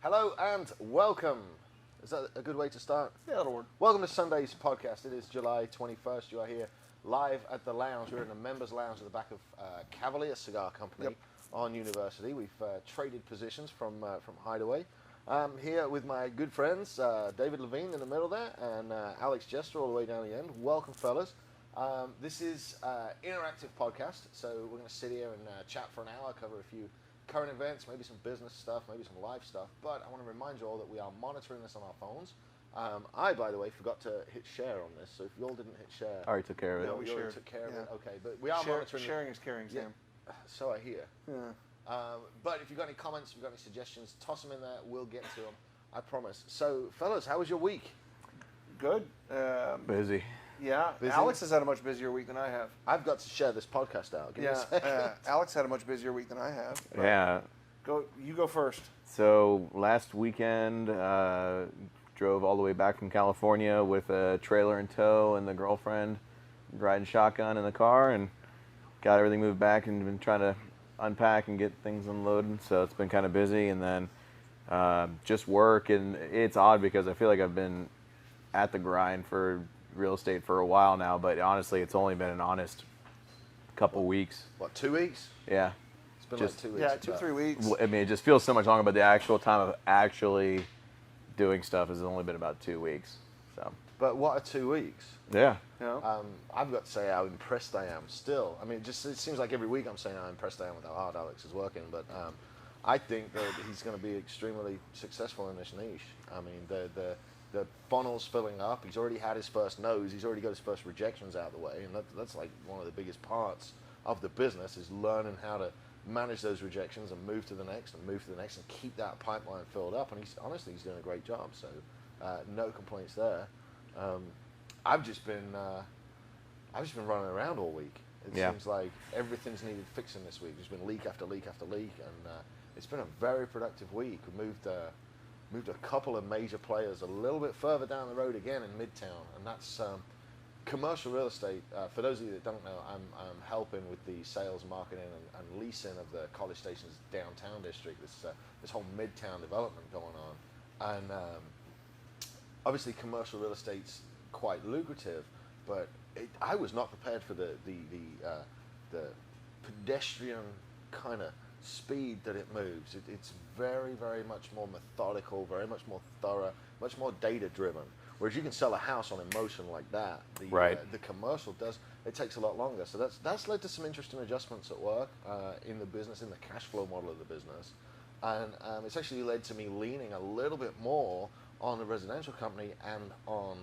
Hello and welcome. Is that a good way to start? Yeah, that'll work. Welcome to Sunday's podcast. It is July 21st. You are here live at the lounge. We're in the members' lounge at the back of Cavalier Cigar Company on University. We've traded positions from Hideaway. I'm here with my good friends, David Levine in the middle there, and Alex Jester all the way down the end. Welcome, fellas. This is an interactive podcast, so we're going to sit here and chat for an hour, cover a few current events, maybe some business stuff, maybe some live stuff, but I want to remind you all that we are monitoring this on our phones. I, by the way, forgot to hit share on this, so if you all didn't hit share... I already took care of it. No, we already took care of it. Okay, but we are monitoring... Sharing is caring, Sam. So I hear. Yeah. But if you've got any comments, if you've got any suggestions, toss them in there. We'll get to them, I promise. So, fellas, how was your week? Good. Busy. Yeah, Busy? Alex has had a much busier week than I have. I've got to share this podcast out. Give me a second. Alex had a much busier week than I have. Yeah. You go first. So last weekend, drove all the way back from California with a trailer in tow and the girlfriend riding shotgun in the car, and got everything moved back and been trying to unpack and get things unloaded. So it's been kind of busy, and then just work. And it's odd because I feel like I've been at the grind for real estate for a while now, but honestly, it's only been an honest couple weeks. What, 2 weeks? Yeah. It's been Just- like 2 weeks. Yeah, 2 or 3 weeks. I mean, it just feels so much longer, but the actual time of actually doing stuff has only been about 2 weeks. So. But what are 2 weeks? Yeah. Yeah. I've got to say how impressed I am still. I mean, it seems like every week I'm saying how impressed I am with how hard Alex is working, but I think that he's going to be extremely successful in this niche. I mean, the funnel's filling up. He's already had his first no's. He's already got his first rejections out of the way, and that's like one of the biggest parts of the business is learning how to manage those rejections and move to the next and move to the next and keep that pipeline filled up. And he's doing a great job. So no complaints there. I've just been running around all week. It seems like everything's needed fixing this week. There's been leak after leak after leak, and it's been a very productive week. We moved a couple of major players a little bit further down the road again in Midtown, and that's commercial real estate. For those of you that don't know, I'm helping with the sales, marketing, and leasing of the College Station's downtown district. This whole Midtown development going on, and obviously commercial real estate's quite lucrative, but I was not prepared for the pedestrian kind of speed that it moves. It's very, very much more methodical, very much more thorough, much more data driven. Whereas you can sell a house on emotion like that. The commercial it takes a lot longer. So that's led to some interesting adjustments at work in the business, in the cash flow model of the business. And it's actually led to me leaning a little bit more on the residential company and on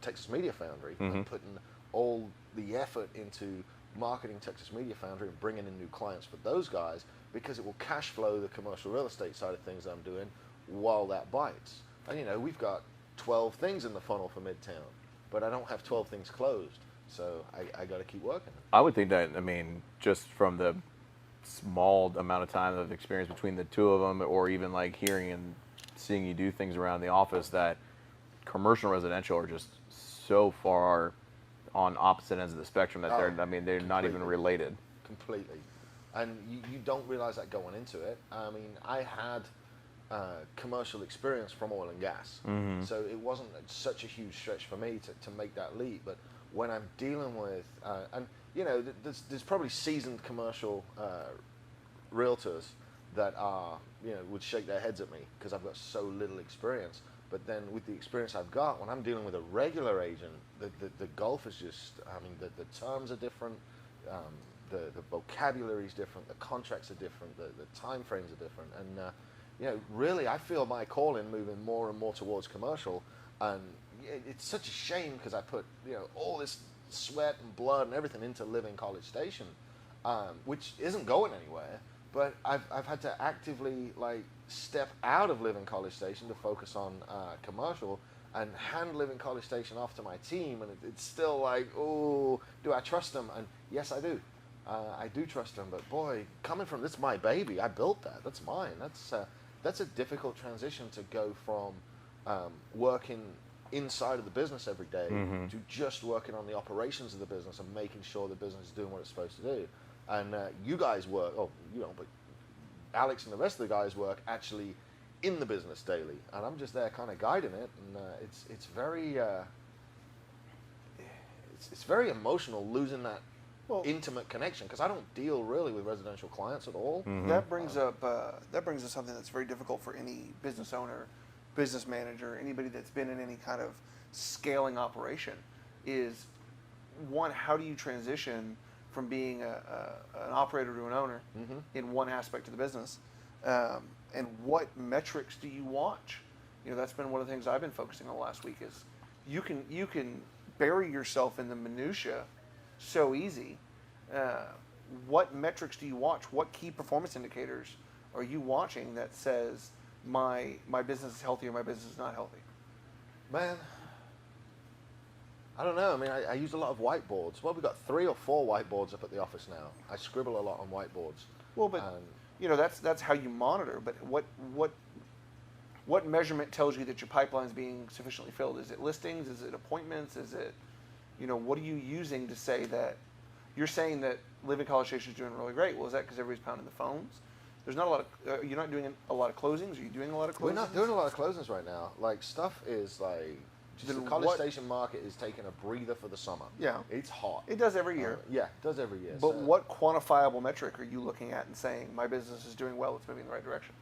Texas Media Foundry, and putting all the effort into marketing Texas Media Foundry and bringing in new clients for those guys, because it will cash flow the commercial real estate side of things I'm doing while that bites. And we've got 12 things in the funnel for Midtown, but I don't have 12 things closed, so I got to keep working. I would think that, just from the small amount of time of experience between the two of them, or even like hearing and seeing you do things around the office, that commercial and residential are just so far on opposite ends of the spectrum that they're not even related. Completely. And you don't realize that going into it. I mean, I had commercial experience from oil and gas, so it wasn't such a huge stretch for me to make that leap. But when I'm dealing with, there's probably seasoned commercial realtors that are, would shake their heads at me because I've got so little experience. But then with the experience I've got, when I'm dealing with a regular agent, the gulf is just, the terms are different, the vocabulary is different, the contracts are different, the time frames are different. And, really I feel my calling moving more and more towards commercial. And it's such a shame because I put, all this sweat and blood and everything into living College Station, which isn't going anywhere. But I've had to actively step out of Living College Station to focus on commercial and hand Living College Station off to my team, and it's still like, oh, do I trust them? And yes, I do. I do trust them, but boy, coming from, this is my baby. I built that. That's mine. That's a difficult transition to go from working inside of the business every day to just working on the operations of the business and making sure the business is doing what it's supposed to do. And you guys work, but Alex and the rest of the guys work actually in the business daily, and I'm just there kind of guiding it, and it's very emotional losing that intimate connection, because I don't deal really with residential clients at all. That brings up something that's very difficult for any business owner, business manager, anybody that's been in any kind of scaling operation. Is one, how do you transition from being an operator to an owner in one aspect of the business, and what metrics do you watch? That's been one of the things I've been focusing on the last week. Is you can bury yourself in the minutia so easy. What metrics do you watch? What key performance indicators are you watching that says my business is healthy or my business is not healthy? Man, I don't know. I mean, I use a lot of whiteboards. Well, we've got 3 or 4 whiteboards up at the office now. I scribble a lot on whiteboards. Well, but that's how you monitor. But what measurement tells you that your pipeline is being sufficiently filled? Is it listings? Is it appointments? Is it, what are you using to say that you're saying that Living College Station is doing really great? Well, is that because everybody's pounding the phones? There's not a lot of, you're not doing a lot of closings? Are you doing a lot of closings? We're not doing a lot of closings right now. Like, stuff is like, just the College Station market is taking a breather for the summer. Yeah. It's hot. It does every year. Yeah, it does every year. But what quantifiable metric are you looking at and saying, my business is doing well, it's moving in the right direction?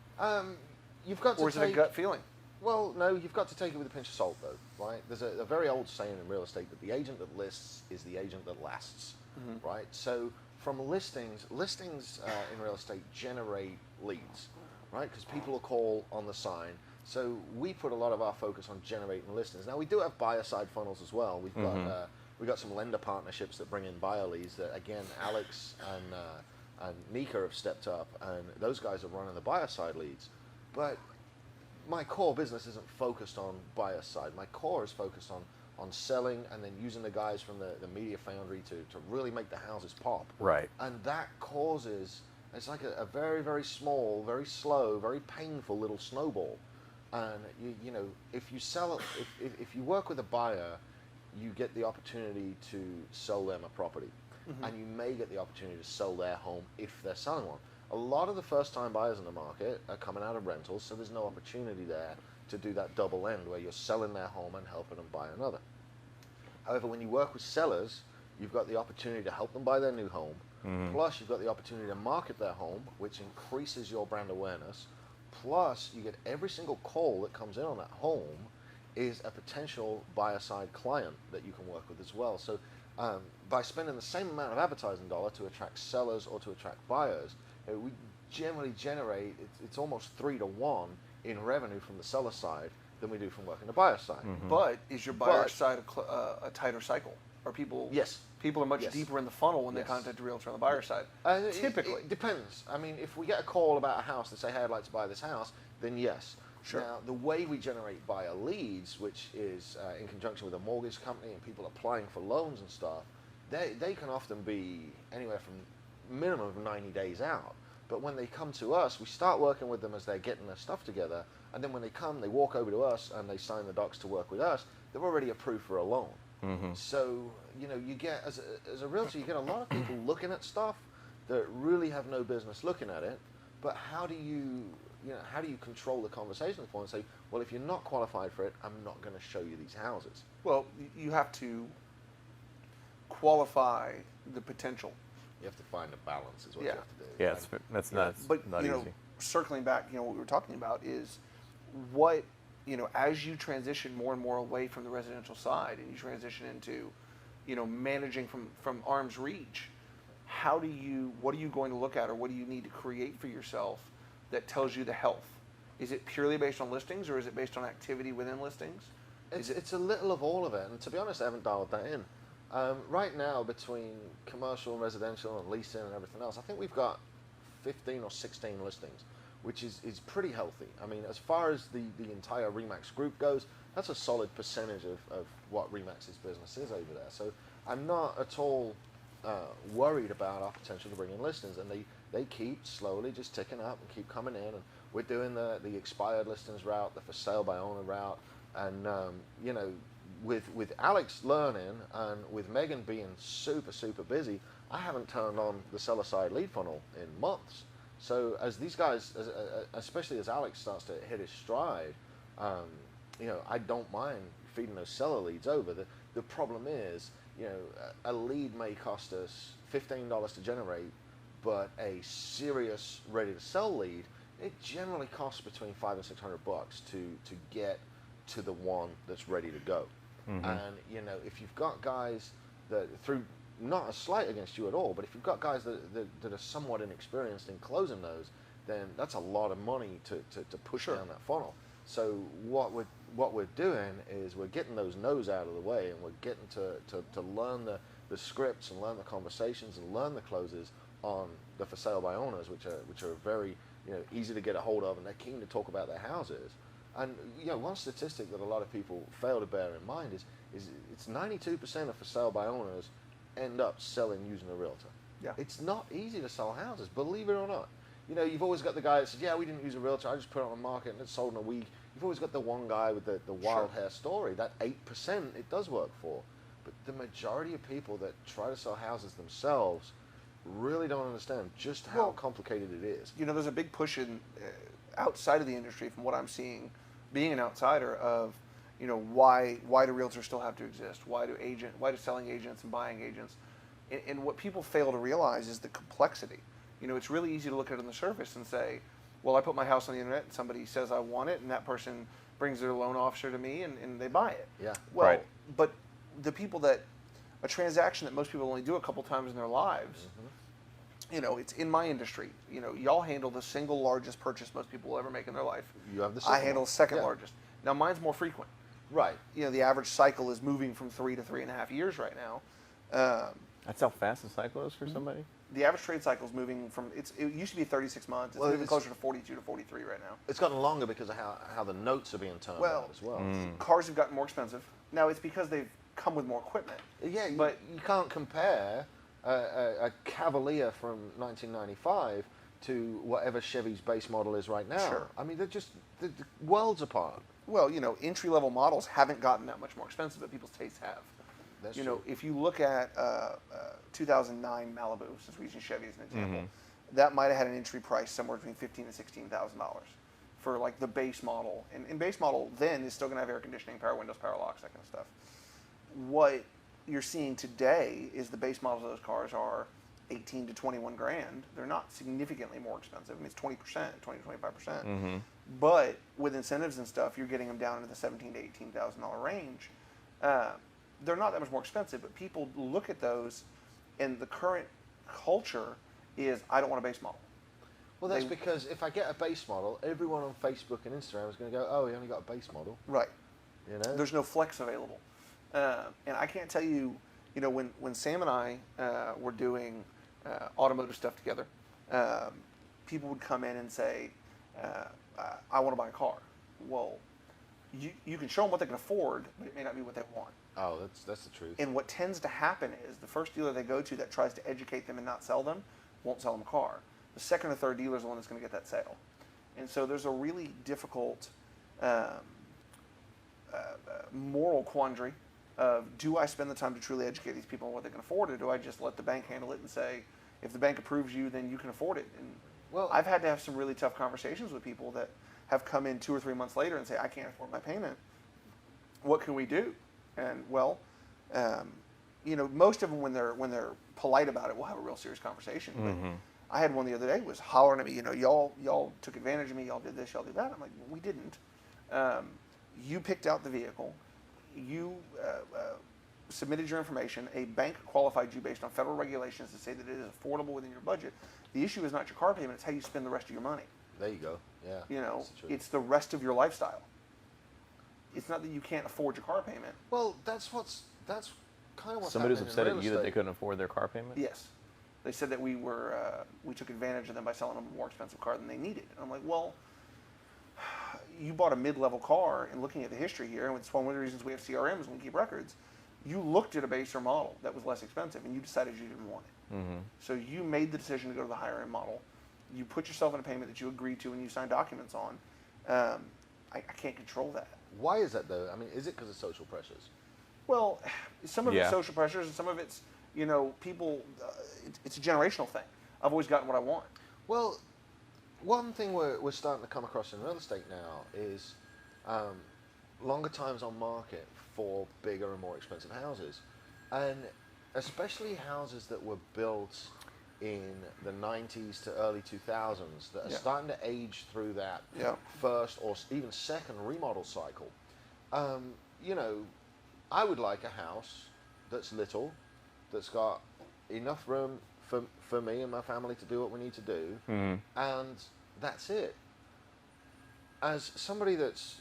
You've got to Or is it a gut feeling? Well, no, you've got to take it with a pinch of salt, though, right? There's a very old saying in real estate that the agent that lists is the agent that lasts, right? So from listings in real estate generate leads, right? Because people will call on the sign. So we put a lot of our focus on generating listings. Now, we do have buyer side funnels as well. We've got some lender partnerships that bring in buyer leads that, again, Alex and Nika have stepped up, and those guys are running the buyer side leads. But my core business isn't focused on buyer side. My core is focused on selling and then using the guys from the Media Foundry to really make the houses pop. Right. And that causes, it's like a very, very small, very slow, very painful little snowball. And if you work with a buyer, you get the opportunity to sell them a property, and you may get the opportunity to sell their home if they're selling one. A lot of the first-time buyers in the market are coming out of rentals, so there's no opportunity there to do that double end where you're selling their home and helping them buy another. However, when you work with sellers, you've got the opportunity to help them buy their new home. Plus, you've got the opportunity to market their home, which increases your brand awareness. Plus, you get every single call that comes in on that home is a potential buyer-side client that you can work with as well. So by spending the same amount of advertising dollar to attract sellers or to attract buyers, we generally generate, it's almost 3 to 1 in revenue from the seller side than we do from working the buyer side. But is your buyer side a tighter cycle? Are people? Yes. People are much deeper in the funnel when they contact a realtor on the buyer side. Typically, it depends. I mean, if we get a call about a house and say, "Hey, I'd like to buy this house," then yes. Sure. Now, the way we generate buyer leads, which is in conjunction with a mortgage company and people applying for loans and stuff, they can often be anywhere from minimum of 90 days out. But when they come to us, we start working with them as they're getting their stuff together, and then when they come, they walk over to us and they sign the docs to work with us. They're already approved for a loan. So you get as a realtor, you get a lot of people looking at stuff that really have no business looking at it. But how do you control the conversation point and say, well, if you're not qualified for it, I'm not going to show you these houses. Well, you have to qualify the potential. You have to find a balance is what Yeah. you have to do. Yeah, that's not easy. Circling back, what we were talking about is what, as you transition more and more away from the residential side and you transition into, managing from arm's reach, what are you going to look at, or what do you need to create for yourself that tells you the health? Is it purely based on listings, or is it based on activity within listings? It's a little of all of it, and to be honest, I haven't dialed that in. Right now, between commercial and residential and leasing and everything else, I think we've got 15 or 16 listings. which is pretty healthy. I mean, as far as the entire Remax group goes, that's a solid percentage of what Remax's business is over there. So I'm not at all worried about our potential to bring in listings, and they keep slowly just ticking up and keep coming in, and we're doing the expired listings route, the for sale by owner route, and you know, with Alex learning and with Megan being super busy, I haven't turned on the seller side lead funnel in months. So as these guys, especially as Alex starts to hit his stride, you know, I don't mind feeding those seller leads over. The problem is, you know, a lead may cost us $15 to generate, but a serious ready to sell lead, it generally costs between $500 and $600 to get to the one that's ready to go. Mm-hmm. And you know, if you've got guys that, through not a slight against you at all, but if you've got guys that are somewhat inexperienced in closing those, then that's a lot of money to push down that funnel. So what we're doing is we're getting those no's out of the way, and we're getting to learn the scripts and learn the conversations and learn the closes on the for sale by owners, which are very, you know, easy to get a hold of, and they're keen to talk about their houses. And you know, one statistic that a lot of people fail to bear in mind is it's 92% of for sale by owners end up selling using a realtor. Yeah. It's not easy to sell houses, believe it or not. You know, you've always got the guy that says, yeah, we didn't use a realtor, I just put it on the market and it sold in a week. You've always got the one guy with the wild hair story. That 8% it does work for. But the majority of people that try to sell houses themselves really don't understand just how complicated it is. You know, there's a big push in outside of the industry, from what I'm seeing, being an outsider, of, you know, why do realtors still have to exist? Why do selling agents and buying agents? And what people fail to realize is the complexity. You know, it's really easy to look at it on the surface and say, well, I put my house on the internet and somebody says I want it, and that person brings their loan officer to me and they buy it. Yeah. Well, but the people that, a transaction that most people only do a couple times in their lives, you know, it's in my industry. You know, y'all handle the single largest purchase most people will ever make in their life. You have the second I handle one. the second largest. Now, mine's more frequent. Right. You know, the average cycle is moving from 3 to 3.5 years right now. That's how fast the cycle is for somebody? The average trade cycle is moving from, it used to be 36 months. It's moving closer to 42 to 43 right now. It's gotten longer because of how the notes are being turned out as well. Cars have gotten more expensive. Now, it's because they've come with more equipment. Yeah, but you can't compare a Cavalier from 1995 to whatever Chevy's base model is right now. Sure. I mean, they're just the worlds apart. Well, you know, entry-level models haven't gotten that much more expensive, but people's tastes have. That's you true. know, if you look at 2009 Malibu, since we're using Chevy as an example, that might have had an entry price somewhere between $15,000 and $16,000 for like the base model. And base model then is still going to have air conditioning, power windows, power locks, that kind of stuff. What you're seeing today is the base models of those cars are 18 to 21 grand. They're not significantly more expensive. I mean, it's 20%, 20 to 25%. But with incentives and stuff, you're getting them down into the $17,000 to $18,000 range. They're not that much more expensive, but people look at those, and the current culture is, I don't want a base model. Well, that's because if I get a base model, everyone on Facebook and Instagram is going to go, oh, he only got a base model. Right. You know? There's no flex available. And I can't tell you, you know, when Sam and I were doing automotive stuff together, people would come in and say, I want to buy a car. Well, you can show them what they can afford, but it may not be what they want. Oh, that's the truth. And what tends to happen is the first dealer they go to that tries to educate them and not sell them won't sell them a car. The second or third dealer is the one that's going to get that sale. And so there's a really difficult moral quandary of, do I spend the time to truly educate these people on what they can afford, or do I just let the bank handle it and say, if the bank approves you, then you can afford it? And well, I've had to have some really tough conversations with people that have come in 2 or 3 months later and say, I can't afford my payment. What can we do? And well, you know, most of them, when they're polite about it, will have a real serious conversation. But I had one the other day was hollering at me, you know, y'all took advantage of me, y'all did this, y'all did that. I'm like, we didn't. You picked out the vehicle. You submitted your information. A bank qualified you based on federal regulations to say that it is affordable within your budget. The issue is not your car payment; it's how you spend the rest of your money. There you go. Yeah. You know, it's the rest of your lifestyle. It's not that you can't afford your car payment. Well, that's kind of what's somebody was happening upset in at real you that estate. they couldn't afford their car payment? Yes. They said that we took advantage of them by selling them a more expensive car than they needed. And I'm like, well, you bought a mid-level car, and looking at the history here, and it's one of the reasons we have CRMs when we keep records, you looked at a baser model that was less expensive, and you decided you didn't want it. Mm-hmm. So you made the decision to go to the higher-end model. You put yourself in a payment that you agreed to and you signed documents on. I can't control that. Why is that, though? I mean, is it because of social pressures? Well, some of it's social pressures, and some of it's, people, it's a generational thing. I've always gotten what I want. Well, one thing we're starting to come across in real estate now is longer times on market for bigger and more expensive houses. And especially houses that were built in the 90s to early 2000s that are starting to age through that first or even second remodel cycle. I would like a house that's little, that's got enough room for me and my family to do what we need to do, and that's it. As somebody that's,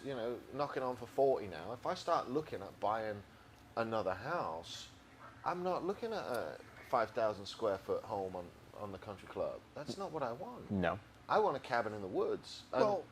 knocking on for 40 now, if I start looking at buying another house, I'm not looking at a 5,000 square foot home on the country club. That's not what I want. No. I want a cabin in the woods. Well,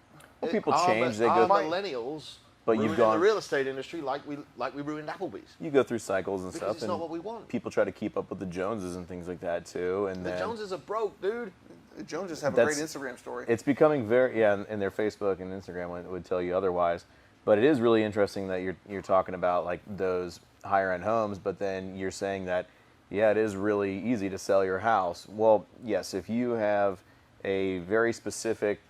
people change. They go. Millennials. But you've gone in the real estate industry like we ruined Applebee's. You go through cycles and because stuff. It's not what we want. People try to keep up with the Joneses and things like that too. And the Joneses are broke, dude. The Joneses have a great Instagram story. It's becoming very and their Facebook and Instagram would tell you otherwise. But it is really interesting that you're talking about like those higher end homes, but then you're saying that it is really easy to sell your house. Well, yes, if you have a very specific,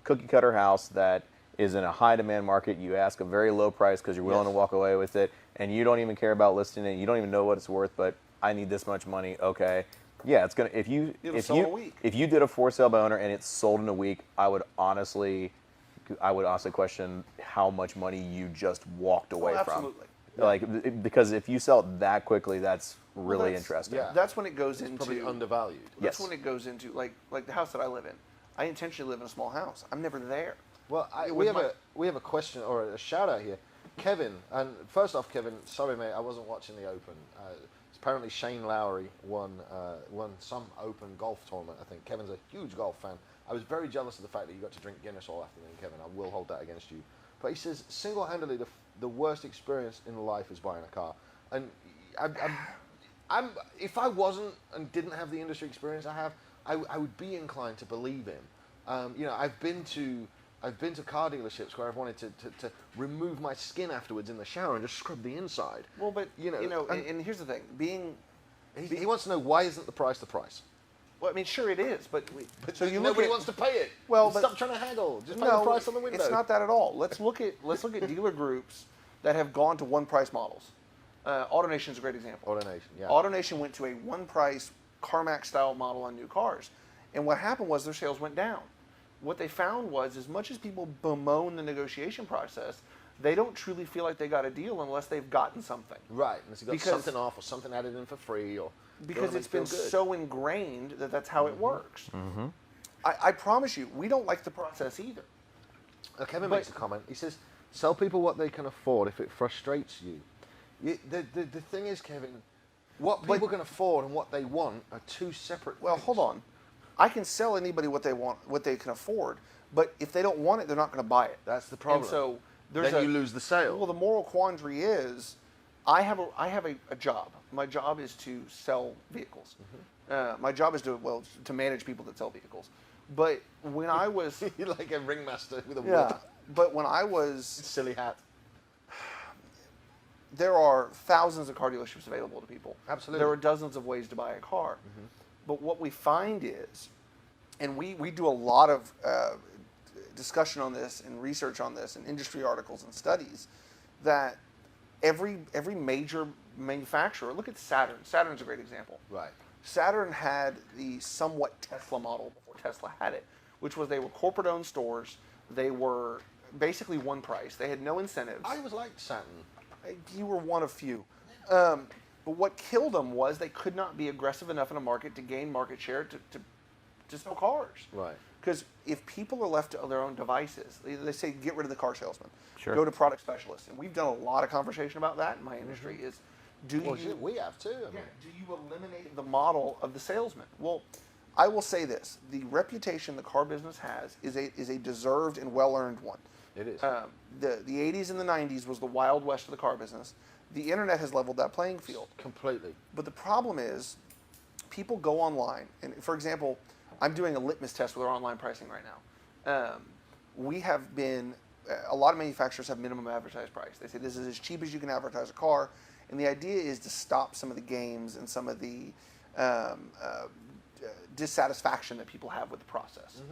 cookie cutter house that is in a high demand market, you ask a very low price because you're willing to walk away with it, and you don't even care about listing it, you don't even know what it's worth, but I need this much money. Okay, it's gonna if you did a for sale by owner and it's sold in a week, I would honestly question how much money you just walked away from. Absolutely. Like because if you sell it that quickly, that's really interesting. Yeah. That's when it goes it's into probably undervalued. That's when it goes into like the house that I live in. I intentionally live in a small house. I'm never there. Well, we have a question or a shout out here, Kevin. And first off, Kevin, sorry mate, I wasn't watching the Open. Apparently Shane Lowry won some Open golf tournament. I think Kevin's a huge golf fan. I was very jealous of the fact that you got to drink Guinness all afternoon, Kevin. I will hold that against you. But he says single-handedly the worst experience in life is buying a car. And I'm if I wasn't and didn't have the industry experience I have, I would be inclined to believe him. I've been to car dealerships where I've wanted to remove my skin afterwards in the shower and just scrub the inside. Well, but and here's the thing: he wants to know why isn't the price? Well, I mean, sure it is, but so nobody wants to pay it. Well, stop trying to haggle. Just pay the price on the window. It's not that at all. Let's look at dealer groups that have gone to one price models. AutoNation is a great example. AutoNation went to a one price CarMax style model on new cars, and what happened was their sales went down. What they found was, as much as people bemoan the negotiation process, they don't truly feel like they got a deal unless they've gotten something. Right, unless you got something off or something added in for free, or because it's been so ingrained that that's how it works. Mm-hmm. I promise you, we don't like the process either. Kevin makes a comment. He says, "Sell people what they can afford if it frustrates you." The thing is, Kevin, what people can afford and what they want are two separate things. Well, hold on. I can sell anybody what they want, what they can afford, but if they don't want it, they're not going to buy it. That's the problem. And so then you lose the sale. Well, the moral quandary is, I have a job. My job is to sell vehicles. Mm-hmm. My job is to manage people that sell vehicles. But when I was you're like a ringmaster with a whip. But when I was silly hat. There are thousands of car dealerships available to people. Absolutely. There are dozens of ways to buy a car. Mm-hmm. But what we find is, and we do a lot of discussion on this and research on this and industry articles and studies, that every major manufacturer, look at Saturn. Saturn's a great example. Right. Saturn had the somewhat Tesla model before Tesla had it, which was they were corporate-owned stores. They were basically one price. They had no incentives. I always liked Saturn. You were one of few. But what killed them was they could not be aggressive enough in a market to gain market share to sell cars. Right. Because if people are left to their own devices, they say get rid of the car salesman. Sure. Go to product specialists. And we've done a lot of conversation about that in my industry. Is We have too. I mean. Do you eliminate the model of the salesman? Well, I will say this: the reputation the car business has is a deserved and well-earned one. It is. The 80s and the 90s was the wild west of the car business. The internet has leveled that playing field Completely. But the problem is, people go online, and for example, I'm doing a litmus test with our online pricing right now. We have been, a lot of manufacturers have minimum advertised price. They say this is as cheap as you can advertise a car, and the idea is to stop some of the games and some of the dissatisfaction that people have with the process.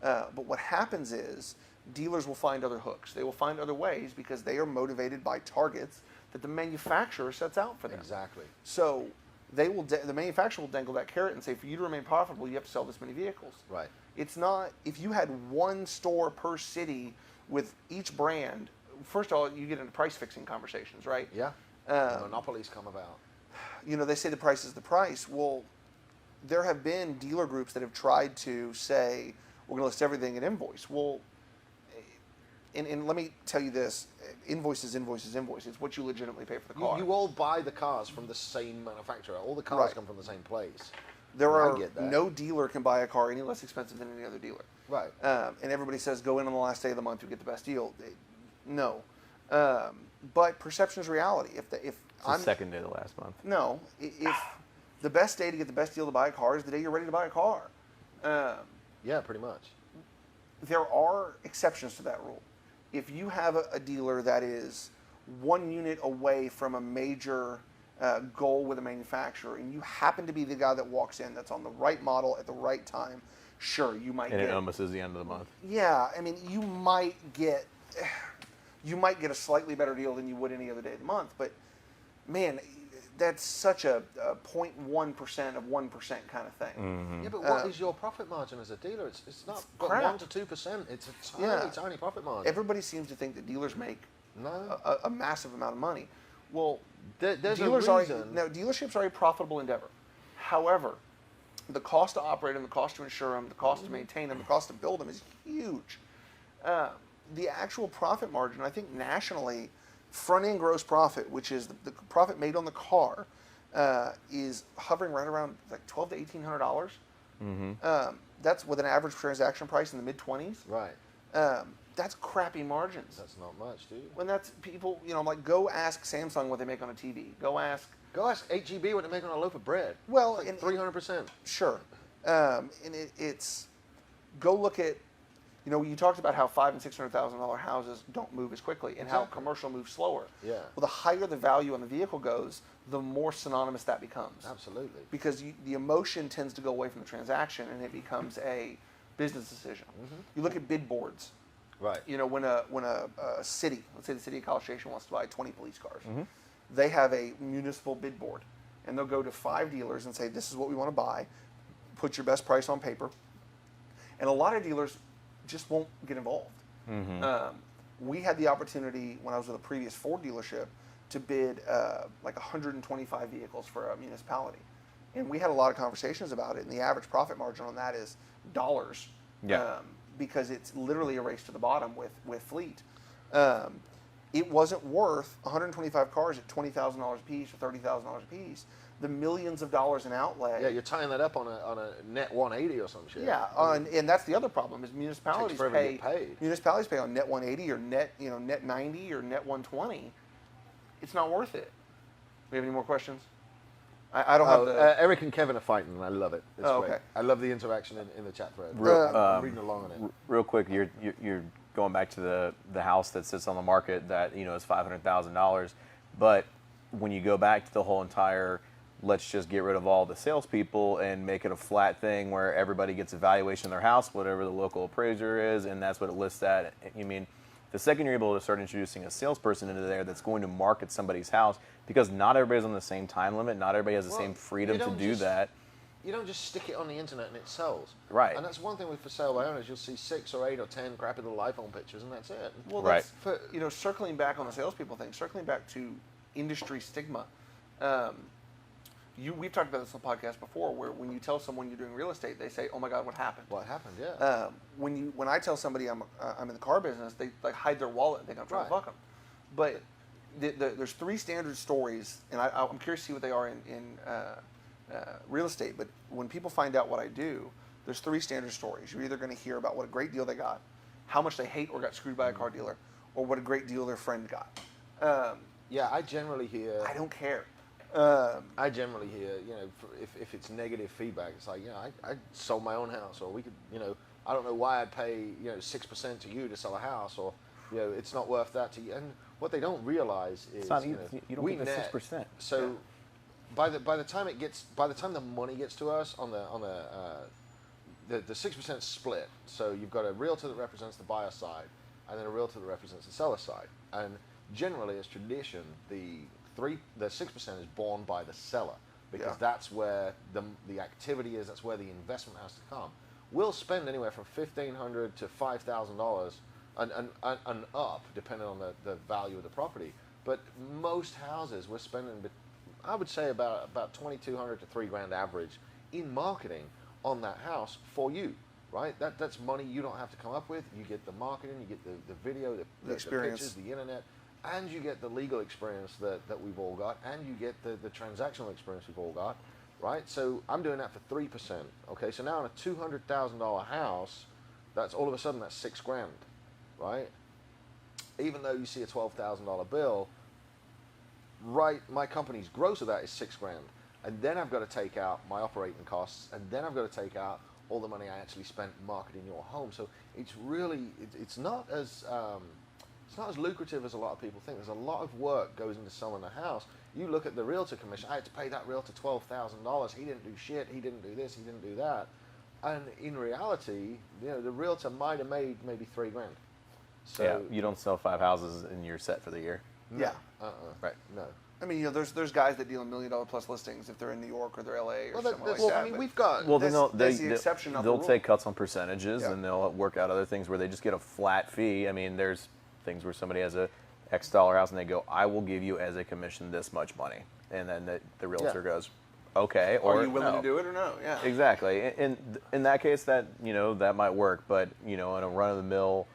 But what happens is, dealers will find other hooks. They will find other ways because they are motivated by targets that the manufacturer sets out for them. Exactly. So they will. The manufacturer will dangle that carrot and say, for you to remain profitable, you have to sell this many vehicles. Right. It's not. If you had one store per city with each brand, first of all, you get into price fixing conversations, right? Yeah. Monopolies come about. You know, they say the price is the price. Well, there have been dealer groups that have tried to say, we're going to list everything at invoice. Well, and let me tell you this, invoice is invoice is invoice. It's what you legitimately pay for the car. You all buy the cars from the same manufacturer. All the cars come from the same place. No dealer can buy a car any less expensive than any other dealer. Right. And everybody says, go in on the last day of the month, you get the best deal. No. But perception is reality. If It's the second day of the last month. No. If the best day to get the best deal to buy a car is the day you're ready to buy a car. Yeah, pretty much. There are exceptions to that rule. If you have a dealer that is one unit away from a major goal with a manufacturer, and you happen to be the guy that walks in that's on the right model at the right time, sure, you might and it almost is the end of the month. Yeah, I mean, you might get a slightly better deal than you would any other day of the month, but man, that's such a 0.1% of 1% kind of thing. Mm-hmm. Yeah, but what is your profit margin as a dealer? It's not but 1 to 2%. It's a tiny profit margin. Everybody seems to think that dealers make a massive amount of money. Well, there's dealers a reason. Dealerships are a profitable endeavor. However, the cost to operate them, the cost to insure them, the cost to maintain them, the cost to build them is huge. The actual profit margin, I think nationally, front-end gross profit, which is the profit made on the car, is hovering right around like $1,200 to $1,800. Mm-hmm. That's with an average transaction price in the mid-20s. Right. That's crappy margins. That's not much, dude. When that's people, I'm like, go ask Samsung what they make on a TV. Go ask HEB what they make on a loaf of bread. Well, like 300%. Sure. And it's go look at. You talked about how $500,000 and $600,000 houses don't move as quickly, and how commercial moves slower. Yeah. Well, the higher the value on the vehicle goes, the more synonymous that becomes. Absolutely. Because the emotion tends to go away from the transaction, and it becomes a business decision. Mm-hmm. You look at bid boards. Right. When a city, let's say the city of College Station wants to buy 20 police cars, Mm-hmm. they have a municipal bid board, and they'll go to 5 dealers and say, this is what we want to buy. Put your best price on paper. And a lot of dealers just won't get involved. Mm-hmm. We had the opportunity when I was with a previous Ford dealership to bid like 125 vehicles for a municipality, and we had a lot of conversations about it. And the average profit margin on that is dollars, because it's literally a race to the bottom with fleet. It wasn't worth 125 cars at $20,000 a piece or $30,000 a piece. The millions of dollars in outlay. Yeah, you're tying that up on a net 180 or some shit. Yeah, and that's the other problem is municipalities pay on net 180 or net 90 or net 120. It's not worth it. We have any more questions? I don't have the. Eric and Kevin are fighting, and I love it. It's great. Okay. I love the interaction in the chat thread. I'm reading along on it. Real quick, you're going back to the house that sits on the market that is $500,000, but when you go back to the whole entire, let's just get rid of all the salespeople and make it a flat thing where everybody gets a valuation of their house, whatever the local appraiser is, and that's what it lists at. The second you're able to start introducing a salesperson into there that's going to market somebody's house, because not everybody's on the same time limit, not everybody has the same freedom to do that. You don't just stick it on the internet and it sells. Right. And that's one thing with for sale by owners. You'll see 6 or 8 or 10 crappy little iPhone pictures, and that's it. Well, that's circling back on the salespeople thing, circling back to industry stigma. We've talked about this on the podcast before, where when you tell someone you're doing real estate, they say, "Oh my God, what happened?" What happened? Yeah. When I tell somebody I'm in the car business, they like hide their wallet and think I'm trying to fuck them. But there's 3 standard stories, and I'm curious to see what they are in real estate. But when people find out what I do, there's 3 standard stories. You're either going to hear about what a great deal they got, how much they hate or got screwed by a car dealer, or what a great deal their friend got. Yeah, I generally hear. I don't care. I generally hear, if it's negative feedback, it's like, I sold my own house, or we could, I don't know why I'd pay, 6% to you to sell a house, or, it's not worth that to you. And what they don't realize is, It's not, you don't we get the net. 6%. So by the time the money gets to us on the 6% split. So you've got a realtor that represents the buyer side, and then a realtor that represents the seller side. And generally, as tradition, the 6% is borne by the seller, because that's where the activity is. That's where the investment has to come. We'll spend anywhere from $1,500 to $5,000 and up, depending on the value of the property. But most houses, we're spending, I would say, about $2,200 to $3,000 average in marketing on that house for you, right? That's money you don't have to come up with. You get the marketing, you get the video, the experience, pictures, the internet, and you get the legal experience that we've all got, and you get the transactional experience we've all got, right? So I'm doing that for 3%. Okay, so now on a $200,000 house, that's all of a sudden that's $6,000, right? Even though you see a $12,000 bill, right? My company's gross of that is $6,000, and then I've got to take out my operating costs, and then I've got to take out all the money I actually spent marketing your home. So it's really, it's not as lucrative as a lot of people think. There's a lot of work goes into selling a house. You look at the realtor commission. I had to pay that realtor $12,000. He didn't do shit. He didn't do this. He didn't do that. And in reality, the realtor might have made maybe $3,000. So yeah, you don't sell 5 houses and you're set for the year. no, Yeah. Right. No. I mean, there's guys that deal in $1 million plus listings if they're in New York or they're LA or something like well, that. I mean, but we've got. Well, then that's the exception, not the they'll rule. take cuts on percentages, Yeah. and they'll work out other things where they just get a flat fee. I mean, there's things where somebody has a X dollar house and they go, I will give you as a commission this much money. And then the realtor goes, okay. Or are you willing no. to do it or no? Yeah. Exactly. In that case, that might work. But, in a run-of-the-mill.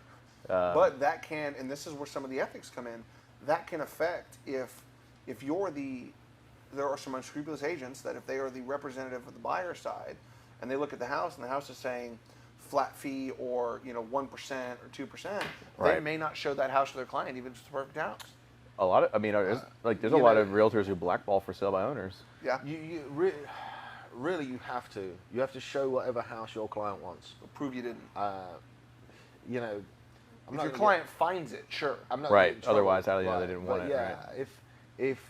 But that can, and this is where some of the ethics come in, that can affect if you're there are some unscrupulous agents that if they are the representative of the buyer side and they look at the house and the house is saying flat fee or 1% or 2%, Right. they may not show that house to their client even if it's a perfect house. A lot of, there's a lot of realtors who blackball for sale by owners. Yeah. You really you have to show whatever house your client wants. Prove you didn't. I'm if not your gonna client finds it, sure. I'm not Right. gonna get in trouble. Otherwise, how do you know they didn't But want it? yeah, Right.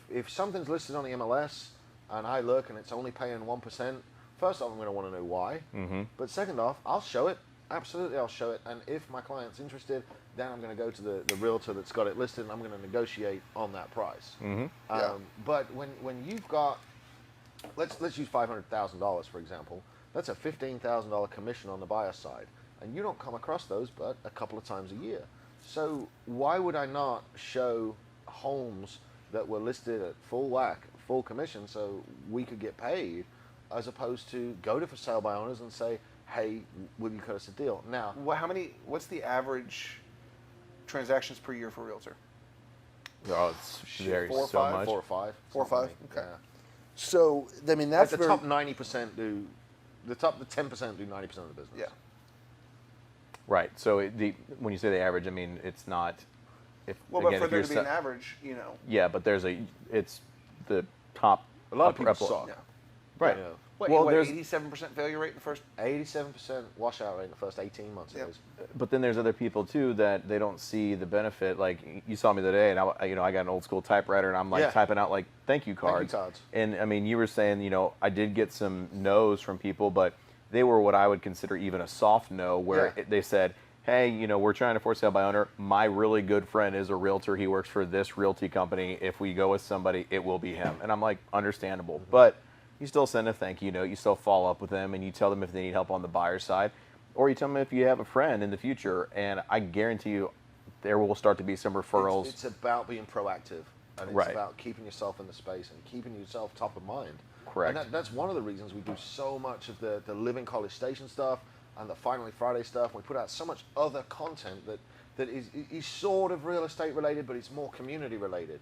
if something's listed on the MLS and I look and it's only paying 1%, first off, I'm going to want to know why. Mm-hmm. But second off, I'll show it. Absolutely, I'll show it. And if my client's interested, then I'm going to go to the realtor that's got it listed and I'm going to negotiate on that price. Mm-hmm. But when you've got, let's use $500,000 for example. That's a $15,000 commission on the buyer side, and you don't come across those but a couple of times a year. So why would I not show homes that were listed at full whack, full commission, so we could get paid, as opposed to go to for sale by owners and say, hey, will you cut us a deal? Now, What's the average transactions per year for Realtor? Oh, it's varies 4 or so 5? much. 4 or 5. 4 or 5? something. Okay. Yeah. So, I mean, that's the very, top 90% do, the 10% do 90% of the business. Yeah. Right. So when you say the average, I mean it's not. Well, Again, but for if there you're to be an average, Yeah, but it's the top. A lot of upper people echelon. suck. Right. Yeah. What, there's 87% failure rate in the first? 87% washout rate in the first 18 months. Yep. It is. But then there's other people too that they don't see the benefit. Like you saw me the other day, and I got an old school typewriter, and I'm like Yeah. typing out like thank you cards. cards. And I mean, you were saying I did get some no's from people, but they were what I would consider even a soft no, where Yeah. they said, hey, we're trying to force sale by owner. My really good friend is a realtor. He works for this realty company. If we go with somebody, it will be him. And I'm like, understandable. But you still send a thank you note. You still follow up with them, and you tell them if they need help on the buyer side, or you tell them if you have a friend in the future. And I guarantee you, there will start to be some referrals. It's about being proactive, and it's Right. about keeping yourself in the space and keeping yourself top of mind. Correct. And that's one of the reasons we do so much of the Living College Station stuff and the Finally Friday stuff. We put out so much other content that that is sort of real estate related, but it's more community related.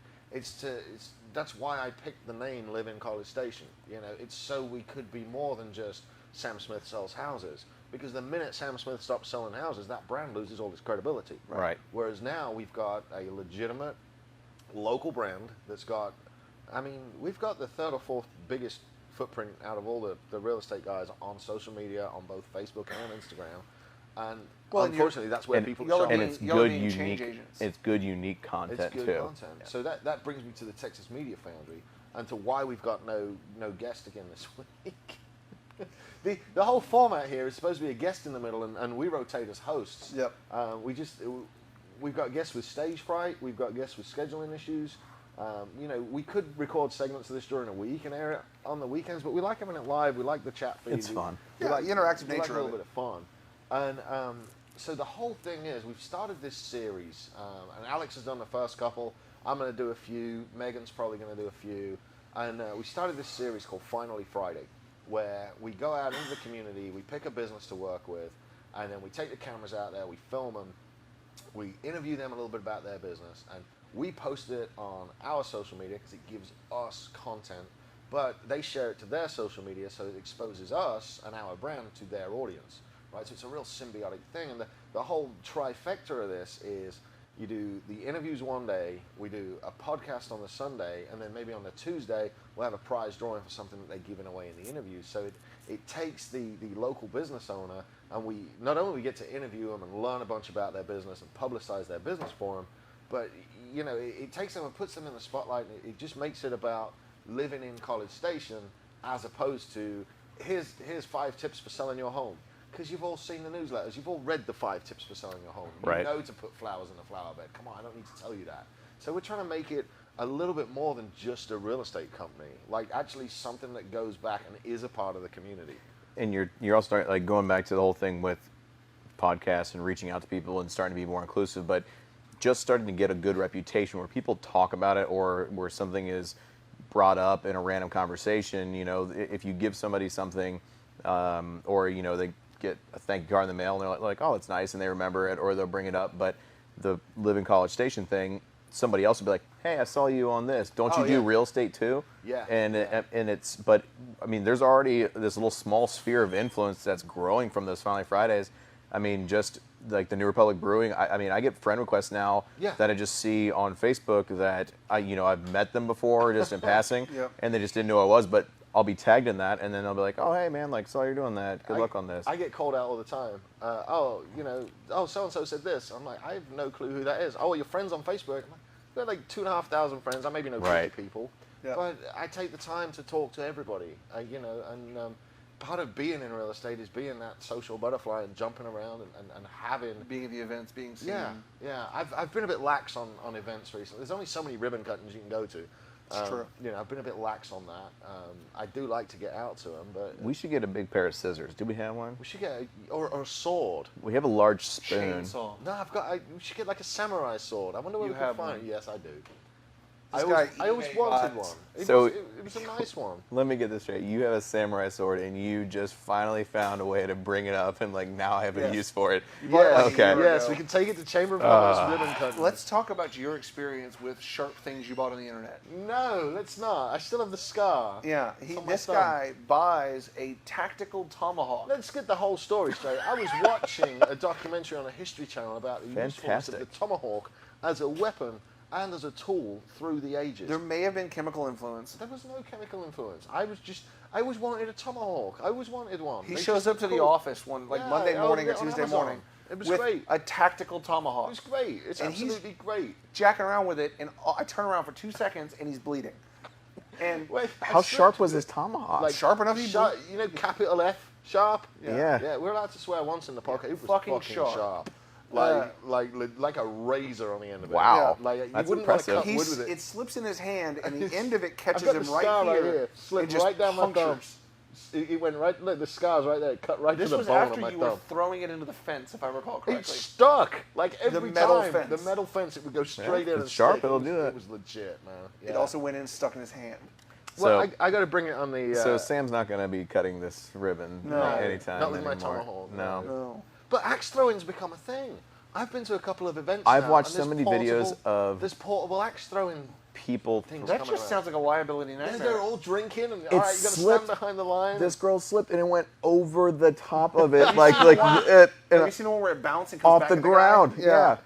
That's why I picked the name Live in College Station. You know, it's so we could be more than just Sam Smith sells houses. Because the minute Sam Smith stops selling houses, that brand loses all its credibility. Right. Whereas now we've got a legitimate local brand that's got, I mean, we've got the third or fourth biggest footprint out of all the real estate guys on social media, on both Facebook and Instagram. And unfortunately, that's where people shop. And it's good, unique. It's good, unique content too. It's good content. Yeah. So that brings me to the Texas Media Foundry and to why we've got no guest again this week. The whole format here is supposed to be a guest in the middle, and we rotate as hosts. Yep. We've got guests with stage fright. We've got guests with scheduling issues. You know, we could record segments of this during a week and air it on the weekends, but we like having it live. We like the chat feed. It's fun. We like the interactive we nature like a of little it. bit of fun. And so the whole thing is, we've started this series, and Alex has done the first couple. I'm going to do a few. Megan's probably going to do a few. And we started this series called Finally Friday, where we go out into the community, we pick a business to work with, and then we take the cameras out there, we film them, we interview them a little bit about their business, and we post it on our social media because it gives us content, but they share it to their social media, so it exposes us and our brand to their audience, right? So it's a real symbiotic thing, and the whole trifecta of this is you do the interviews one day, we do a podcast on the Sunday, and then maybe on the Tuesday, we'll have a prize drawing for something that they're giving away in the interviews. So it takes the local business owner, and we not only get to interview them and learn a bunch about their business and publicize their business for them, but you know, it takes them and puts them in the spotlight, and it just makes it about living in College Station as opposed to here's 5 tips for selling your home. Because you've all seen the newsletters, you've all read the 5 tips for selling your home. You Right. know to put flowers in the flower bed. Come on, I don't need to tell you that. So we're trying to make it a little bit more than just a real estate company, like actually something that goes back and is a part of the community. And you're also starting, like, going back to the whole thing with podcasts and reaching out to people and starting to be more inclusive, but just starting to get a good reputation where people talk about it, or where something is brought up in a random conversation. You know, if you give somebody something, or you know, they get a thank you card in the mail and they're like, oh, it's nice, and they remember it, or they'll bring it up. But the Live in College Station thing, somebody else will be like, hey, I saw you on this. Don't you do real estate too? Yeah. And it's, but I mean, there's already this little small sphere of influence that's growing from those Finally Fridays. I mean, just like the New Republic Brewing, I mean, I get friend requests now that I just see on Facebook that I've met them before just in passing, and they just didn't know who I was, but I'll be tagged in that, and then they'll be like, oh, hey, man, like, saw you're doing that. Good luck on this. I get called out all the time. So-and-so said this. I'm like, I have no clue who that is. Oh, your friends on Facebook. I'm like, we've got like 2,500 friends. I maybe know 50 people. Yeah. But I take the time to talk to everybody, and part of being in real estate is being that social butterfly and jumping around and having... Being at the events, being seen. Yeah. I've been a bit lax on events recently. There's only so many ribbon cuttings you can go to. It's true. I've been a bit lax on that. I do like to get out to them, but we should get a big pair of scissors. Do we have one? We should get or a sword. We have a large spoon. Chainsaw. No, we should get like a samurai sword. I wonder where we can find it. Yes, I do. I always wanted one. It was a nice one. Let me get this straight. You have a samurai sword, and you just finally found a way to bring it up, and like now I have a use for it. Okay. Yes, we can take it to Chamber of Commerce ribbon cutting. Let's talk about your experience with sharp things you bought on the internet. No, let's not. I still have the scar. Yeah, this guy buys a tactical tomahawk. Let's get the whole story straight. I was watching a documentary on a History Channel about the usefulness of the tomahawk as a weapon and as a tool through the ages. There may have been chemical influence. There was no chemical influence. I always wanted a tomahawk. I always wanted one. He shows up to the office Monday morning or Tuesday morning. It was with great. A tactical tomahawk. It was great. It's absolutely great. Jacking around with it, and I turn around for 2 seconds, and he's bleeding. And how sharp was his tomahawk? Like sharp enough. Capital F sharp. Yeah. We're allowed to swear once in the podcast. It was fucking sharp. Like a razor on the end of it. Wow. Yeah. Like, you That's wouldn't impressive. want to cut wood with it. It slips in his hand, and the end of it catches I've got him the right scar here. Slipped right down my thumb. It went right. Look, the scar's right there. Cut right to the bone on my thumb. This was after you were throwing it into the fence, if I recall correctly. It stuck. Like every time. Fence. The metal fence. It would go straight in. It's and sharp. stick. It'll do that. It was legit, man. Yeah. It also went in and stuck in his hand. Well, I got to bring it on the. So Sam's not going to be cutting this ribbon anytime not with anymore. my tomahawk. No. But axe throwing's become a thing. I've been to a couple of events. I've now, watched and so there's many videos of there's portable axe throwing people. things. That coming just around. sounds like a liability Yeah, nightmare. they're all drinking, and all It right, you got to slipped. stand behind the line. This girl slipped and it went over the top of it, it, Have you seen the one where it bounced and comes off back the at ground. guy? Yeah.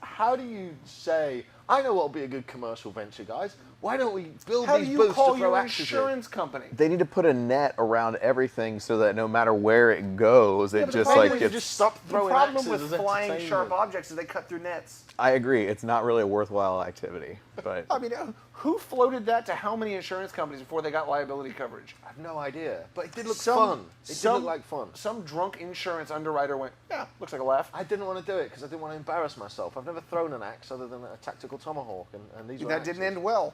How do you say? I know what'll be a good commercial venture, guys. Why don't we build How these do you booths call to throw your axes in? insurance company? They need to put a net around everything so that no matter where it goes, it but just the problem like is you gets. just stop The throwing problem axes with as flying entertainment. sharp objects is they cut through nets. I agree. It's not really a worthwhile activity, but I mean, who floated that to how many insurance companies before they got liability coverage? I have no idea, but it did look Some- fun. It did some- look like fun. Some drunk insurance underwriter went, yeah, looks like a laugh. I didn't want to do it because I didn't want to embarrass myself. I've never thrown an axe other than a tactical tomahawk, and these were That didn't axes. end well.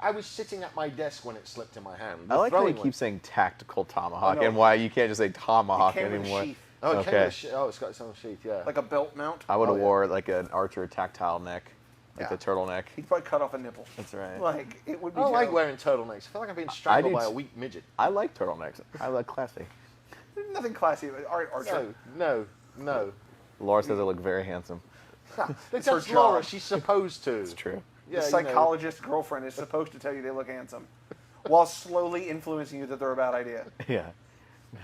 I was sitting at my desk when it slipped in my hand. I like how you throwing keep one- saying tactical tomahawk I know. and why you can't just say tomahawk It came with a anymore. sheath. Oh, it came Okay. with oh, it's got its own sheath, yeah. Like a belt mount. I would have Oh, yeah. wore like an archer tactile neck, like Yeah. the turtleneck. He'd probably cut off a nipple. That's right. Like, it would be I don't like terrible. wearing turtlenecks. I feel like I'm being strangled do by a too. weak midget. I like turtlenecks. I like classy. There's nothing classy about it. All right, Archer. No. Laura says I look very handsome. That's her Laura. job. She's supposed to. It's true. Yeah, The you know. psychologist girlfriend is supposed to tell you they look handsome while slowly influencing you that they're a bad idea. Yeah.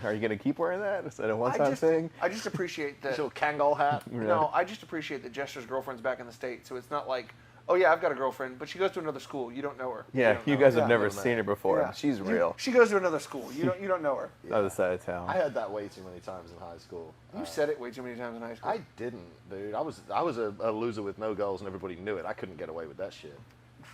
Are you gonna keep wearing that? Is that a one-time thing? I just appreciate that. This little Kangol hat. No, I just appreciate that Jester's girlfriend's back in the States, so it's not like, oh yeah, I've got a girlfriend, but she goes to another school. You don't know her. Yeah, don't you know. guys Yeah, have never don't know. seen her before. Yeah. She's real. She goes to another school. You don't know her. Other side of town. I heard that way too many times in high school. You said it way too many times in high school. I didn't, dude. I was a loser with no goals, and everybody knew it. I couldn't get away with that shit.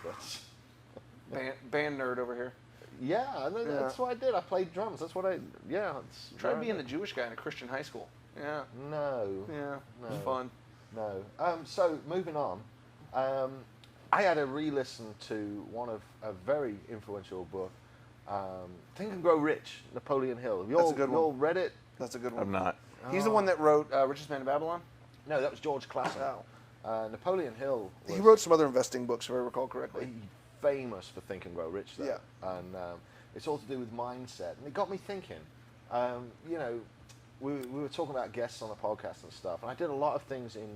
But, Band nerd over here. yeah, that's what I did. I played drums. That's what I. Yeah. Tried being the Jewish guy in a Christian high school. Yeah. No. Yeah. It was No. fun. No. So moving on, I had a re-listen to one of a very influential book, Think and Grow Rich, Napoleon Hill. Have you That's all, a good you all one. read it? That's a good one. I'm not. He's the one that wrote Richest Man in Babylon. No, that was George Clason. Napoleon Hill. Was He wrote some other investing books, if I recall correctly. famous for Think and Grow Rich, though. Yeah. And it's all to do with mindset, and it got me thinking. You know, we were talking about guests on the podcast and stuff, and I did a lot of things in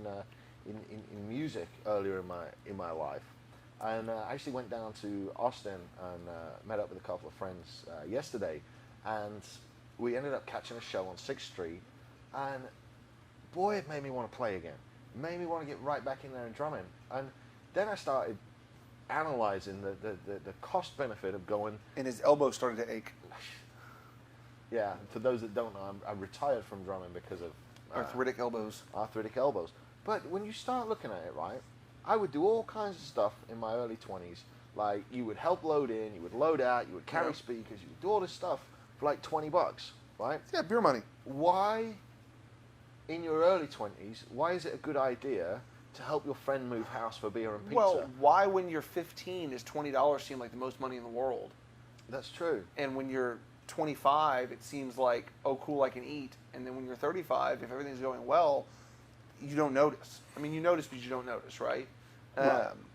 music earlier in my life, and I actually went down to Austin and met up with a couple of friends yesterday, and we ended up catching a show on 6th Street, and boy, it made me want to play again. It made me want to get right back in there and drumming, and then I started analyzing the cost benefit of going. And his elbow started to ache. Yeah, for those that don't know, I retired from drumming because of Arthritic elbows. arthritic elbows. But when you start looking at it, right, I would do all kinds of stuff in my early 20s. Like, you would help load in, you would load out, you would carry Yeah. speakers, you would do all this stuff for like $20, right? Yeah, beer money. Why, in your early 20s, why is it a good idea to help your friend move house for beer and pizza? Well, why when you're 15 does $20 seem like the most money in the world? That's true. And when you're 25, it seems like, oh, cool, I can eat. And then when you're 35, if everything's going well, you don't notice. I mean, you notice, but you don't notice, right?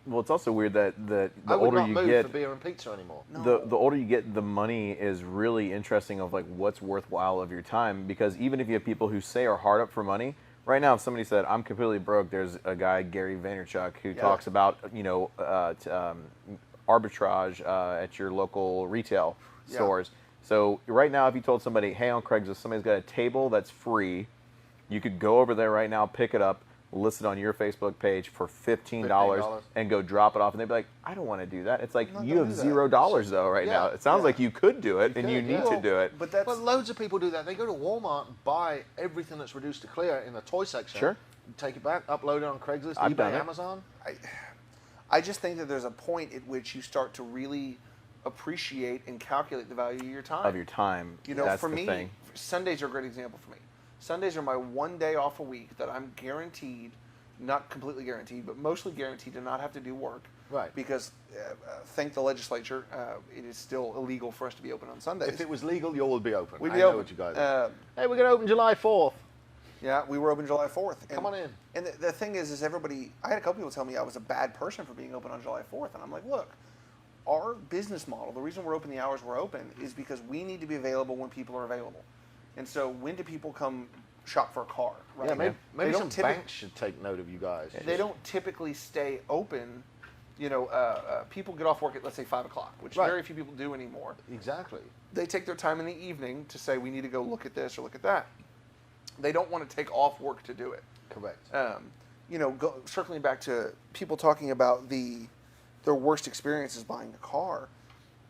Well, it's also weird that the I would older not you move get, for beer and pizza anymore. the older you get, the money is really interesting of like what's worthwhile of your time. Because even if you have people who say are hard up for money, right now if somebody said I'm completely broke, there's a guy Gary Vaynerchuk who talks about arbitrage at your local retail stores. So right now, if you told somebody, hey, on Craigslist, somebody's got a table that's free, you could go over there right now, pick it up, list it on your Facebook page for $15 and go drop it off. And they'd be like, I don't want to do that. It's like, you have $0 though right now. It sounds like you could do it and you need to do it. But that's But loads of people do that. They go to Walmart and buy everything that's reduced to clear in the toy section. Sure. Take it back, upload it on Craigslist, I've eBay, done it. Amazon. I just think that there's a point at which you start to really appreciate and calculate the value of your time. Of your time. You know, That's for the me, thing. Sundays are a great example for me. Sundays are my one day off a week that I'm guaranteed, not completely guaranteed, but mostly guaranteed to not have to do work. Right. Because, thank the legislature, it is still illegal for us to be open on Sundays. If it was legal, you would be open. We'd I be know open. what you guys Uh, Hey, we're going to open July 4th. Yeah, we were open July 4th. Come on in. And the thing is everybody, I had a couple people tell me I was a bad person for being open on July 4th. And I'm like, look, our business model, the reason we're open the hours we're open is because we need to be available when people are available. And so when do people come shop for a car, right? Yeah, maybe They some don't typically- banks should take note of you guys. They don't typically stay open. People get off work at, let's say, 5 o'clock, which Right. very few people do anymore. Exactly. They take their time in the evening to say, we need to go look at this or look at that. They don't want to take off work to do it. Correct. Circling back to people talking about their worst experiences buying a car,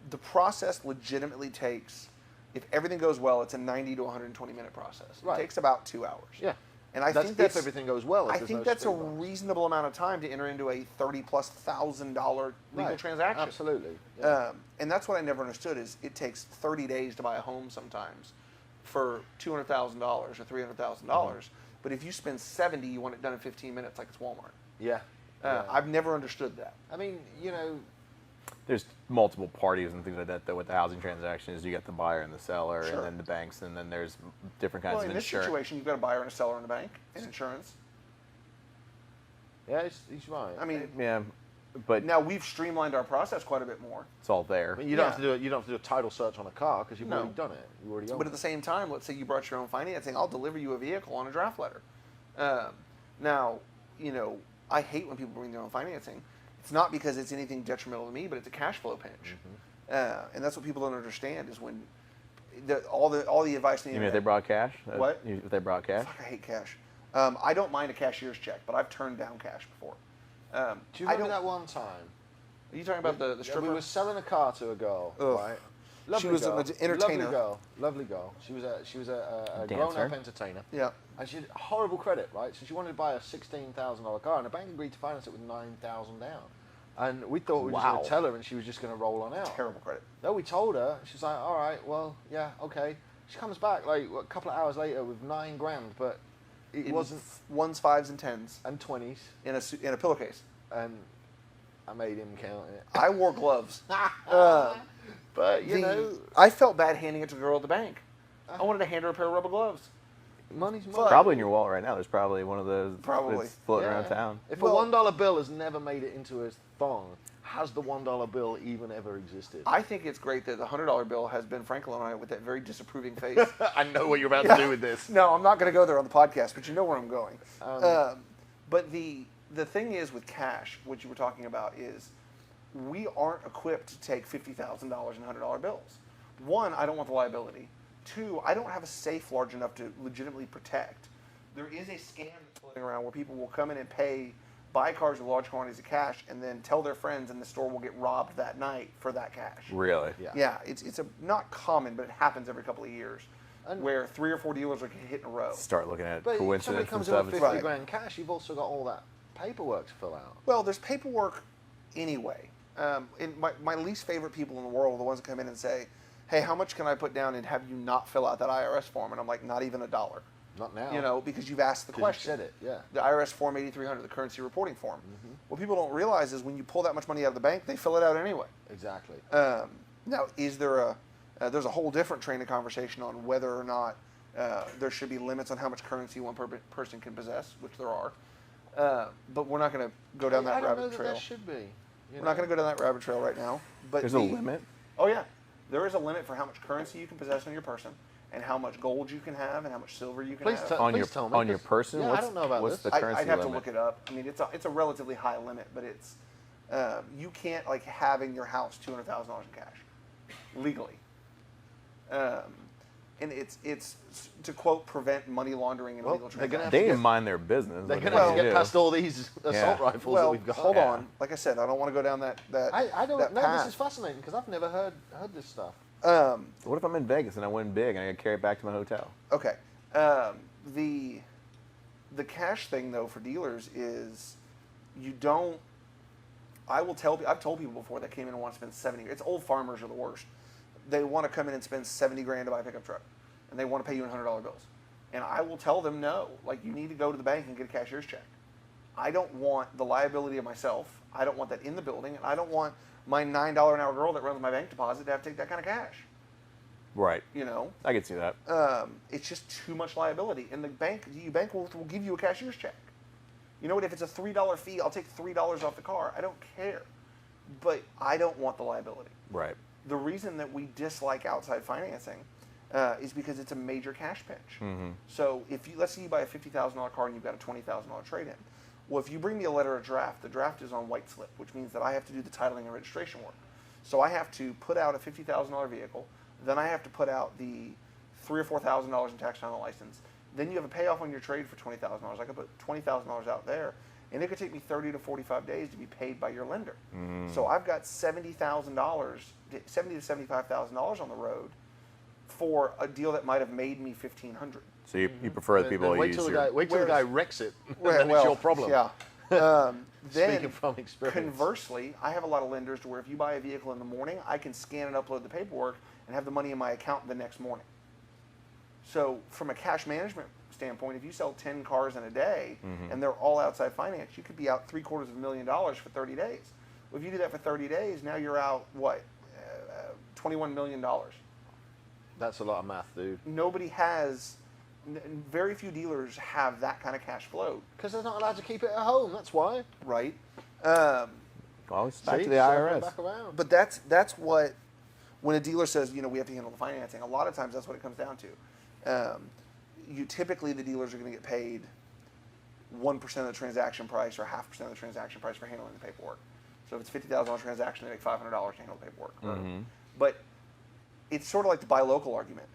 the process legitimately takes, if everything goes well, it's a 90 to 120 minute process. Right. It takes about 2 hours. Yeah. And I That's think that's if everything goes well. If I there's think no that's a speed bumps. reasonable amount of time to enter into a $30,000+ legal Right. transaction. Absolutely. Yeah. And that's what I never understood is it takes 30 days to buy a home sometimes for $200,000 or $300,000. But if you spend 70, you want it done in 15 minutes like it's Walmart. Yeah. Yeah. I've never understood that. I mean, There's multiple parties and things like that. Though with the housing transactions, you got the buyer and the seller, Sure. and then the banks, and then there's different kinds Well, of in this insurance. situation, you've got a buyer and a seller in the bank and insurance. yeah, he's right. I mean, Yeah, but now we've streamlined our process quite a bit more. it's all there. I mean, you don't Yeah. have to do it. You don't have to do a title search on a car because you've No. already done it. You already own But it. at the same time, let's say you brought your own financing, I'll deliver you a vehicle on a draft letter. Now, I hate when people bring their own financing. It's not because it's anything detrimental to me, but it's a cash flow pinch. And that's what people don't understand is when all the advice on the You mean if internet. they brought cash? What? If they brought cash? Fuck, I hate cash. I don't mind a cashier's check, but I've turned down cash before. Do you I remember don't- that one time? Are you talking about the Yeah, stripper? we were selling a car to a girl, Ugh. right? She was an entertainer. Lovely girl. She was a Dancer. grown-up entertainer, Yeah. and she had horrible credit, right? So she wanted to buy a $16,000 car, and the bank agreed to finance it with $9,000 down. And we thought we were just going Wow. to tell her, and she was just going to roll on out. Terrible credit. No, we told her. She's like, all right, well, yeah, okay. She comes back like a couple of hours later with $9,000, but it In wasn't, ones, fives, and tens and 20s, in a pillowcase. and I made him count it. I wore gloves. But you know, I felt bad handing it to the girl at the bank. I wanted to hand her a pair of rubber gloves. money's money. Fuck. Probably in your wallet right now. There's probably one of those Probably. that's floating Yeah. around town. If Well- a $1 bill has never made it into a thong, has the $1 bill even ever existed? I think it's great that the $100 bill has Ben Franklin on it with that very disapproving face. I know what you're about to do with this. No, I'm not going to go there on the podcast, but you know where I'm going. But the thing is with cash, what you were talking about is we aren't equipped to take $50,000 in $100 bills. One, I don't want the liability. Two, I don't have a safe large enough to legitimately protect. There is a scam that's floating around where people will come in and buy cars with large quantities of cash, and then tell their friends, and the store will get robbed that night for that cash. Really? Yeah. Yeah, it's not common, but it happens every couple of years, And- where 3 or 4 dealers are getting hit in a row. Start looking at But if somebody coincidence and comes in stuff. with It's 50 Right. grand cash, you've also got all that paperwork to fill out. Well, there's paperwork anyway. And my least favorite people in the world are the ones that come in and say, hey, how much can I put down and have you not fill out that IRS form? And I'm like, not even $1. Not now. Because you've asked the 'Cause question. you said it, yeah. The IRS form 8300, the currency reporting form. What people don't realize is when you pull that much money out of the bank, they fill it out anyway. Exactly. Now, is there there's a whole different train of conversation on whether or not there should be limits on how much currency one person can possess, which there are. But we're not going to go down that I don't know rabbit that trail. there should be. We're not going to go down that rabbit trail right now. But There's a limit. Oh yeah, there is a limit for how much currency you can possess on your person, and how much gold you can have, and how much silver you can Please have. tell On please your tell me. on your 'cause- person? Yeah, I what's, don't know about what's this. the currency I'd have limit? to look it up. I mean, it's a relatively high limit, but it's you can't have in your house $200,000 in cash legally. And it's to quote prevent money laundering and Well, illegal they're gonna transactions. They didn't mind their business. They're what going they to have to do. get past all these assault Yeah. rifles that Well, we've got. hold Yeah. on. Like I said, I don't want to go down that I don't that know. path. This is fascinating because I've never heard this stuff. What if I'm in Vegas and I win big and I carry it back to my hotel? Okay. The cash thing though for dealers is you don't. I've told people before that came in and want to spend 70. It's old farmers are the worst. They want to come in and spend 70 grand to buy a pickup truck, and they want to pay you in $100 bills. And I will tell them no. Like you need to go to the bank and get a cashier's check. I don't want the liability of myself. I don't want that in the building, and I don't want my $9 an hour girl that runs my bank deposit to have to take that kind of cash. Right. I can see that. It's just too much liability, and the bank will give you a cashier's check. You know what? If it's a $3 fee, I'll take $3 off the car. I don't care, but I don't want the liability. Right. The reason that we dislike outside financing is because it's a major cash pinch. So if you, let's say you buy a $50,000 car and you've got a $20,000 trade-in. Well, if you bring me a letter of draft, the draft is on white slip, which means that I have to do the titling and registration work. So I have to put out a $50,000 vehicle, then I have to put out the $3,000 or $4,000 in tax on the license. Then you have a payoff on your trade for $20,000. I could put $20,000 out there, and it could take me 30 to 45 days to be paid by your lender. So I've got $70,000, $70 to $75,000 on the road for a deal that might have made me $1,500. So you prefer the people who use your... Wait till the guy wrecks it, then it's your problem. Yeah. Then, Speaking from experience. Conversely, I have a lot of lenders to where if you buy a vehicle in the morning, I can scan and upload the paperwork and have the money in my account the next morning. So from a cash management standpoint, if you sell 10 cars in a day and they're all outside finance, you could be out $750,000 for 30 days. Well, if you do that for 30 days, now you're out, what, $21 million. That's a lot of math, dude. Nobody has, very few dealers have that kind of cash flow. Because they're not allowed to keep it at home, that's why. Right. Well, it's back to the IRS. Back around. But that's what, when a dealer says, you know, we have to handle the financing, a lot of times that's what it comes down to. Typically the dealers are going to get paid 1% of the transaction price or 0.5% of the transaction price for handling the paperwork. So if it's a $50,000 transaction, they make $500 to handle the paperwork. But it's sort of like the buy local argument.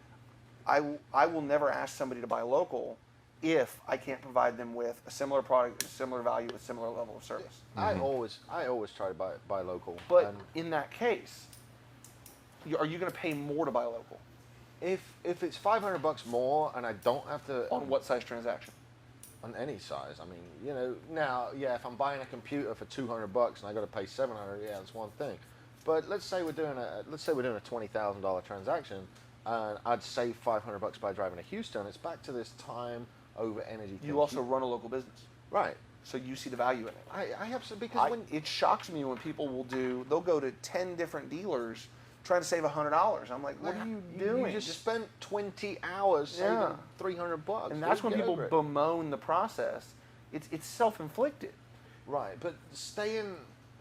I will never ask somebody to buy local if I can't provide them with a similar product, a similar value, a similar level of service. I always try to buy local. But in that case, are you going to pay more to buy local? If it's $500 more and I don't have to On what size transaction? On any size, I mean, you know, now, yeah, if I'm buying a computer for $200 and I got to pay $700, yeah, that's one thing. But let's say we're doing a $20,000 transaction, and I'd save $500 by driving to Houston. It's back to this time over energy. You also run a local business, right? So you see the value in it. I have some because it shocks me when people they'll go to 10 different dealers trying to save $100. I'm like, what are you doing? You just spent 20 hours saving $300. And that's when people bemoan the process. It's self-inflicted. Right, but staying,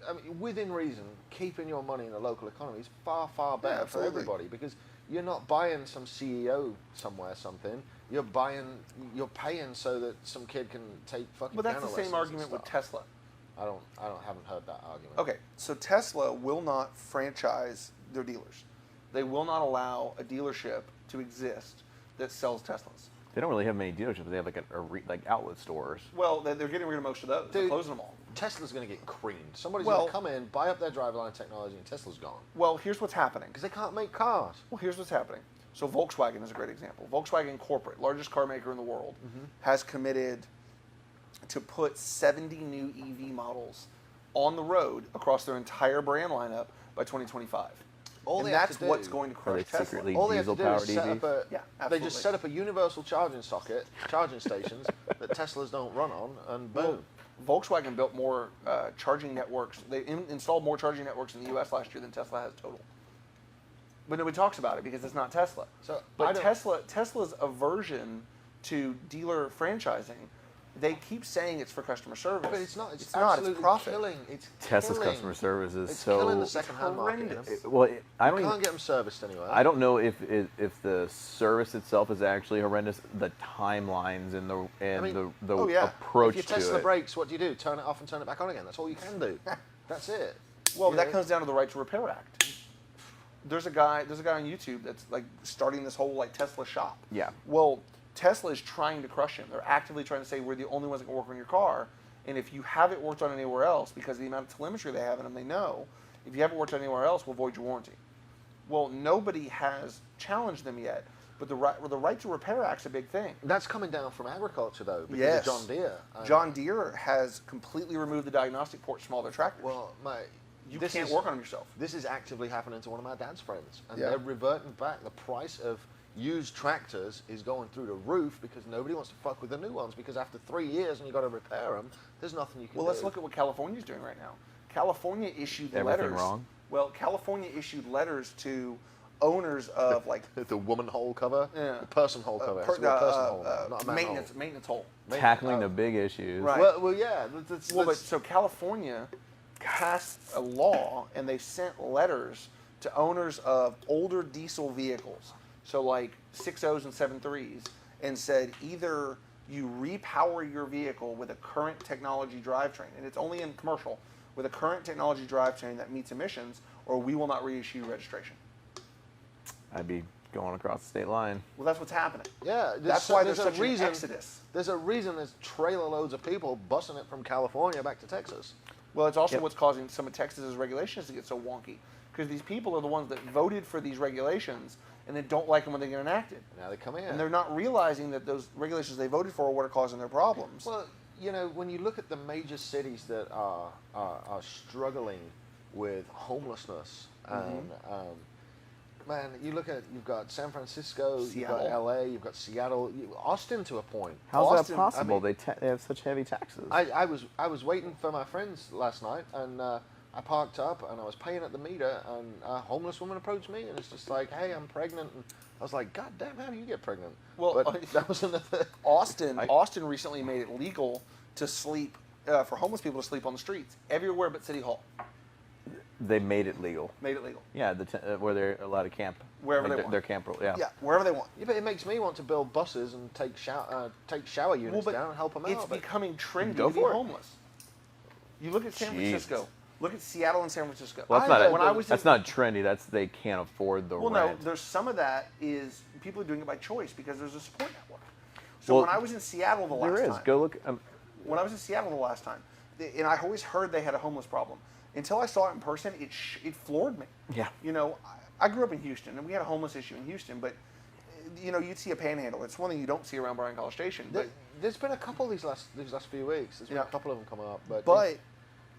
I mean, within reason, keeping your money in the local economy is far, far better for everybody, because you're not buying some CEO somewhere something. You're paying so that some kid can take fucking. But that's the same argument with Tesla. Haven't heard that argument. Okay, so Tesla will not franchise their dealers. They will not allow a dealership to exist that sells Teslas. They don't really have many dealerships. They have like outlet stores. Well, they're getting rid of most of those. They're closing them all. Tesla's going to get creamed. Somebody's going to come in, buy up their driverline technology, and Tesla's gone. Well, here's what's happening. Because they can't make cars. Well, here's what's happening. So Volkswagen is a great example. Volkswagen Corporate, largest car maker in the world, has committed to put 70 new EV models on the road across their entire brand lineup by 2025 and that's what's going to crush Tesla. Secretly all they have to do is set up they just set up a universal charging stations that Teslas don't run on, and boom. Volkswagen built more charging networks. They installed more charging networks in the U.S. last year than Tesla has total. But nobody talks about it because it's not Tesla. But Tesla's aversion to dealer franchising, they keep saying it's for customer service. But it's not. It's not. It's profit. Killing. Tesla's customer service is it's so killing the second-hand market. I can't get them serviced anywhere. I don't know if the service itself is actually horrendous. The timelines and the approach to it. If your Tesla breaks, what do? Turn it off and turn it back on again. That's all you can do. That's it. Well, that comes down to the Right to Repair Act. There's a guy on YouTube that's like starting this whole like Tesla shop. Yeah. Well, Tesla is trying to crush him. They're actively trying to say we're the only ones that can work on your car, and if you haven't worked on it anywhere else, because of the amount of telemetry they have in them, they know if you haven't worked on it anywhere else, we'll void your warranty. Well, nobody has challenged them yet, but the Right to Repair Act's a big thing. That's coming down from agriculture though, because yes. of John Deere. John Deere has completely removed the diagnostic ports from all their tractors. Well, you can't work on them yourself. This is actively happening to one of my dad's friends, and they're reverting back. The price of used tractors is going through the roof because nobody wants to fuck with the new ones, because after 3 years and you've got to repair them, there's nothing you can do. Well, let's look at what California's doing right now. California issued Everything letters. Wrong? Well, California issued letters to owners of like the woman hole cover, the person hole cover, it's a real person hole, not a man maintenance hole. Tackling the big issues. Right. Well, yeah. So California passed a law, and they sent letters to owners of older diesel vehicles. So like 6.0s and 7.3s and said either you repower your vehicle with a current technology drivetrain, and it's only in commercial, with a current technology drivetrain that meets emissions, or we will not reissue your registration. I'd be going across the state line. Well, that's what's happening. Yeah, That's why there's such an exodus. There's a reason there's trailer loads of people busing it from California back to Texas. Well, it's also Yep. what's causing some of Texas's regulations to get so wonky, because these people are the ones that voted for these regulations and they don't like them when they get enacted. Now they come in. And they're not realizing that those regulations they voted for are what are causing their problems. Well, you know, when you look at the major cities that are struggling with homelessness, and man, you've got San Francisco, you've got Seattle. LA, you've got Seattle, Austin to a point. How's Austin, that possible? I mean- they have such heavy taxes. I was waiting for my friends last night, and I parked up, and I was paying at the meter, and a homeless woman approached me, and it's just like, "Hey, I'm pregnant," and I was like, "God damn, how do you get pregnant?" Well, but that was another. Austin recently made it legal to sleep for homeless people to sleep on the streets everywhere but City Hall. They made it legal. Made it legal. Yeah, where they're allowed to camp. Wherever Like they want. Their camp rule, yeah. Yeah, wherever they want. Yeah, but it makes me want to build buses and take shower units but down and help them it's out. but- becoming trendy Go to be for it. homeless. You look at San Jeez. Francisco. Look at Seattle and San Francisco. Well, that's I not. know, when I was That's in- not trendy. That's they can't afford the Well, rent. no, there's some of that is people are doing it by choice because there's a support network. So Well, when I was in Seattle the last There is. time, Go look. when I was in Seattle the last time, and I always heard they had a homeless problem. Until I saw it in person, it floored me. Yeah. You know, I grew up in Houston, and we had a homeless issue in Houston, but you know, you'd see a panhandle. It's one thing you don't see around Bryan College Station. But There's been a couple these last few weeks. There's been Yeah. a couple of them coming up, But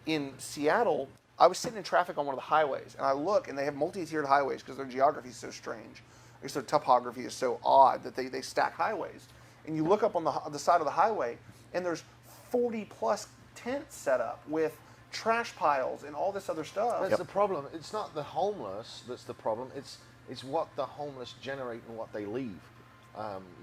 in Seattle, I was sitting in traffic on one of the highways, and I look, and they have multi-tiered highways because their geography is so strange. Their topography is so odd that they stack highways. And you look up on the side of the highway, and there's 40-plus tents set up with trash piles and all this other stuff. that's the problem. It's not the homeless that's the problem. It's what the homeless generate and what they leave.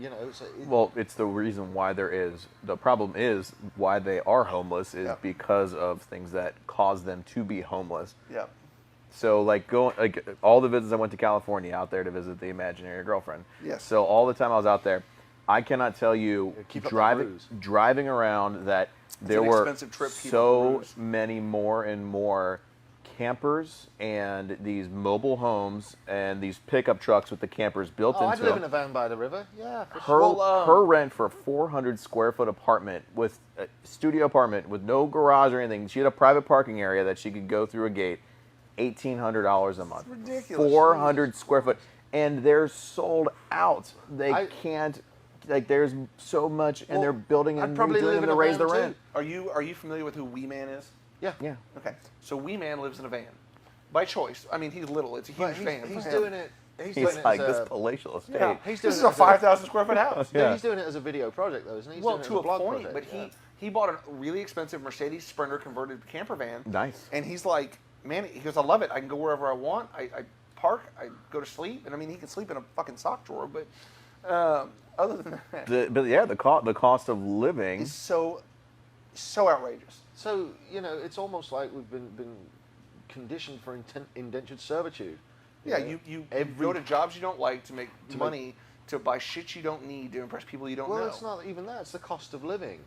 You know, Well, it's the reason why there is. The problem is why they are homeless is Yeah. because of things that cause them to be homeless. Yeah. So like all the visits I went to California out there to visit the imaginary girlfriend. Yes. So all the time I was out there, I cannot tell you keep up the driving around that there an were expensive trip to keep up the so cruise. many more and more campers and these mobile homes and these pickup trucks with the campers built I'd into live them. in a van by the river. Yeah, for Her, sure. her rent for a 400 square foot apartment with a studio apartment with no garage or anything. She had a private parking area that she could go through a gate. $1,800 a month. That's ridiculous. 400 square foot, and they're sold out. They can't. Like there's so much, and Well, they're building I'd and probably doing live them in to a raise the van, rent. too. Are you familiar with who Wee Man is? Yeah. Yeah. Okay. So Wee Man lives in a van. By choice. I mean, he's little. It's a huge But van. he's for him. doing it. He's doing He's it like as this a, palatial estate. Yeah. He's doing This is it a as 5,000 square foot house. Yeah. He's doing it as a video project, though, isn't he? He's Well, doing it to as a blog point, project, but yeah. he bought a really expensive Mercedes Sprinter converted camper van. Nice. And he's like, man, he goes, I love it. I can go wherever I want. I park. I go to sleep. And I mean, he can sleep in a fucking sock drawer. But other than that, The cost of living. it's so outrageous. So, you know, it's almost like we've been conditioned for indentured servitude. Yeah, know? you Every- go to jobs you don't like to make money, to buy shit you don't need, to impress people you don't Well, know. it's not even that. It's the cost of living.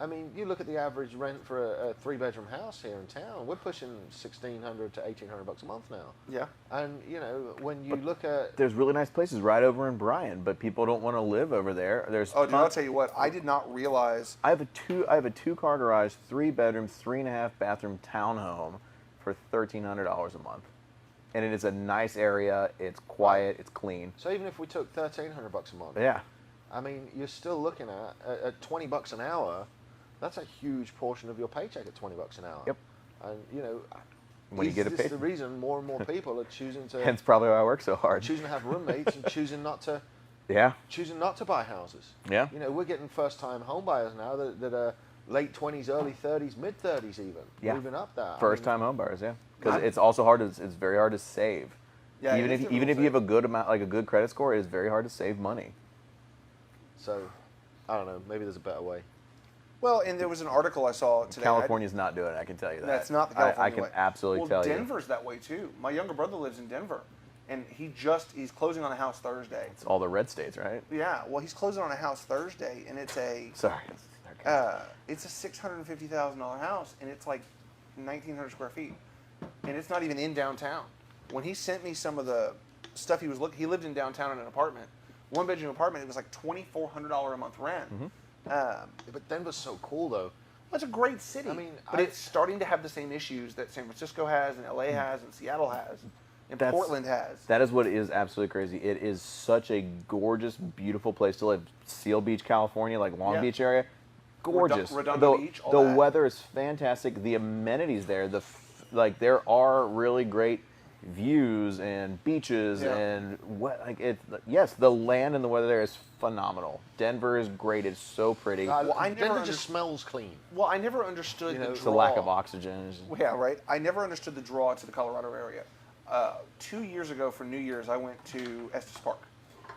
I mean, you look at the average rent for a three-bedroom house here in town. We're pushing $1,600 to $1,800 a month now. Yeah. And you know, when you look at There's really nice places right over in Bryan, but people don't want to live over there. There's Oh, dude, I'll tell you what. I did not realize. I have a two-car garage, 3-bedroom, 3.5-bathroom townhome for $1,300 a month, and it is a nice area. It's quiet. It's clean. so even if we took $1,300 a month, Yeah. I mean, you're still looking at $20 an hour. That's a huge portion of your paycheck at $20 an hour. Yep. And you know, When you is get it this paid. the reason more and more people are choosing to Hence probably why I work so hard. choosing to have roommates and choosing not to buy houses. Yeah. You know, we're getting first-time home buyers now that are late 20s, early 30s, mid 30s even. Yeah. Moving up that. First-time home buyers, yeah. Because I'm- it's also hard. It's very hard to save. Yeah, even it if is even if difficult you have to a good amount, like a good credit score, it is very hard to save money. So, I don't know. Maybe there's a better way. Well, and there was an article I saw today. California's not doing it. I can tell you that. That's not the I California can way. absolutely well, tell you. Denver's that way too. My younger brother lives in Denver, and he's closing on a house Thursday. It's all the red states, right? Yeah, well, he's closing on a house Thursday, and it's a Sorry. it's a $650,000 house, and it's like 1,900 square feet, and it's not even in downtown. When he sent me some of the stuff he was looking, he lived in downtown in an apartment, 1-bedroom apartment. It was like $2,400 a month rent. But Denver's so cool, though. Well, it's a great city. I mean, but it's starting to have the same issues that San Francisco has, and LA has, and Seattle has, and Portland has. That is what is absolutely crazy. It is such a gorgeous, beautiful place to live. Seal Beach, California, like Long Beach area, gorgeous. Redondo Beach, all the that. weather is fantastic. The amenities there, there are really great views and beaches and yes, the land and the weather there is phenomenal. Denver is great. It's so pretty. Denver just smells clean. Well, I never understood the draw. It's the lack of oxygen. Yeah, right. I never understood the draw to the Colorado area. 2 years ago for New Year's, I went to Estes Park.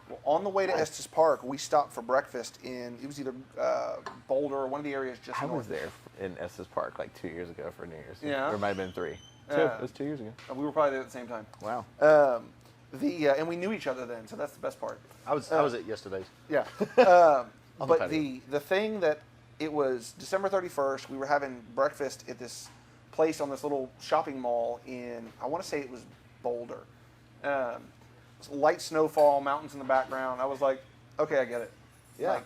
Well, on the way to Estes Park, we stopped for breakfast it was either Boulder or one of the areas just north. I was there in Estes Park like 2 years ago for New Year's. Yeah. Or it might have been 3. It was 2 years ago. We were probably there at the same time. Wow. And we knew each other then, so that's the best part. I was at yesterday's. Yeah. But the thing that it was December 31st, we were having breakfast at this place on this little shopping mall in, I want to say it was Boulder. Light snowfall, mountains in the background. I was like, okay, I get it. Yeah. Like,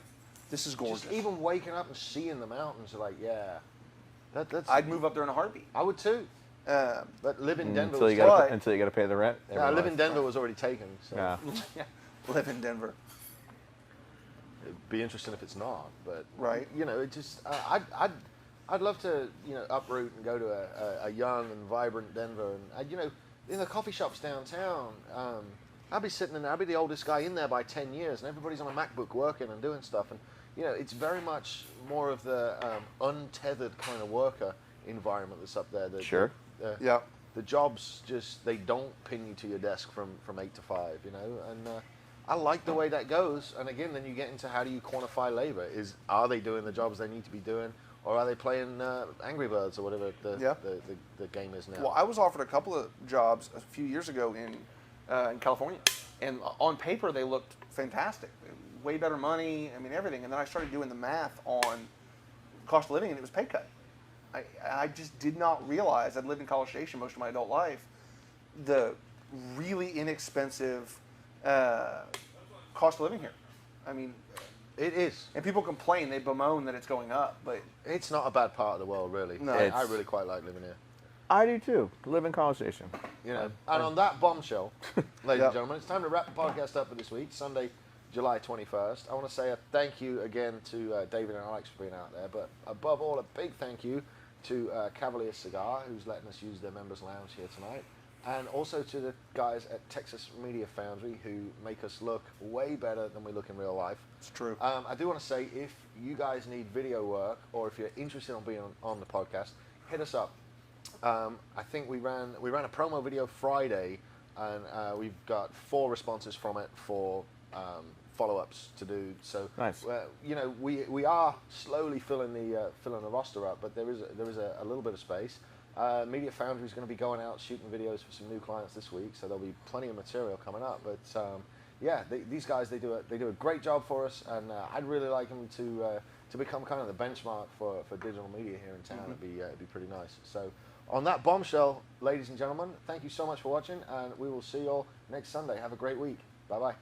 this is gorgeous. Just even waking up and seeing the mountains, like, yeah. That's. I'd move up there in a heartbeat. I would too. But live in Denver until you got to pay the rent. Yeah, live in Denver was already taken. So. Yeah. Live in Denver. It'd be interesting if it's not, but right. It just I'd love to uproot and go to a young and vibrant Denver, and in the coffee shops downtown. I'd be sitting in there. I'd be the oldest guy in there by 10 years, and everybody's on a MacBook working and doing stuff, and it's very much more of the untethered kind of worker environment that's up there. Sure. The jobs they don't pin you to your desk from 8 to 5, and I like the way that goes. And again, then you get into how do you quantify labor? Are they doing the jobs they need to be doing, or are they playing Angry Birds or whatever the game is now? Well, I was offered a couple of jobs a few years ago in California, and on paper they looked fantastic, way better money. I mean, everything. And then I started doing the math on cost of living, and it was pay cut. I just did not realize, I'd lived in College Station most of my adult life, the really inexpensive cost of living here. I mean, it is. And people complain, they bemoan that it's going up, but it's not a bad part of the world, really. No, I really quite like living here. I do too. Live in College Station. And on that bombshell, ladies and gentlemen, it's time to wrap the podcast up for this week, Sunday, July 21st. I want to say a thank you again to David and Alex for being out there, but above all, a big thank you to Cavalier Cigar, who's letting us use their members' lounge here tonight, and also to the guys at Texas Media Foundry, who make us look way better than we look in real life. It's true. I do want to say, if you guys need video work, or if you're interested in being on the podcast, hit us up. I think we ran a promo video Friday, and we've got 4 responses from it for follow-ups to do. So nice. We are slowly filling the roster up, but there is a little bit of space. Media Foundry is going to be going out shooting videos for some new clients this week, so there'll be plenty of material coming up. But these guys they do a great job for us, and I'd really like them to become kind of the benchmark for digital media here in town. Mm-hmm. It'd be pretty nice. So on that bombshell, ladies and gentlemen, thank you so much for watching, and we will see you all next Sunday. Have a great week. Bye bye.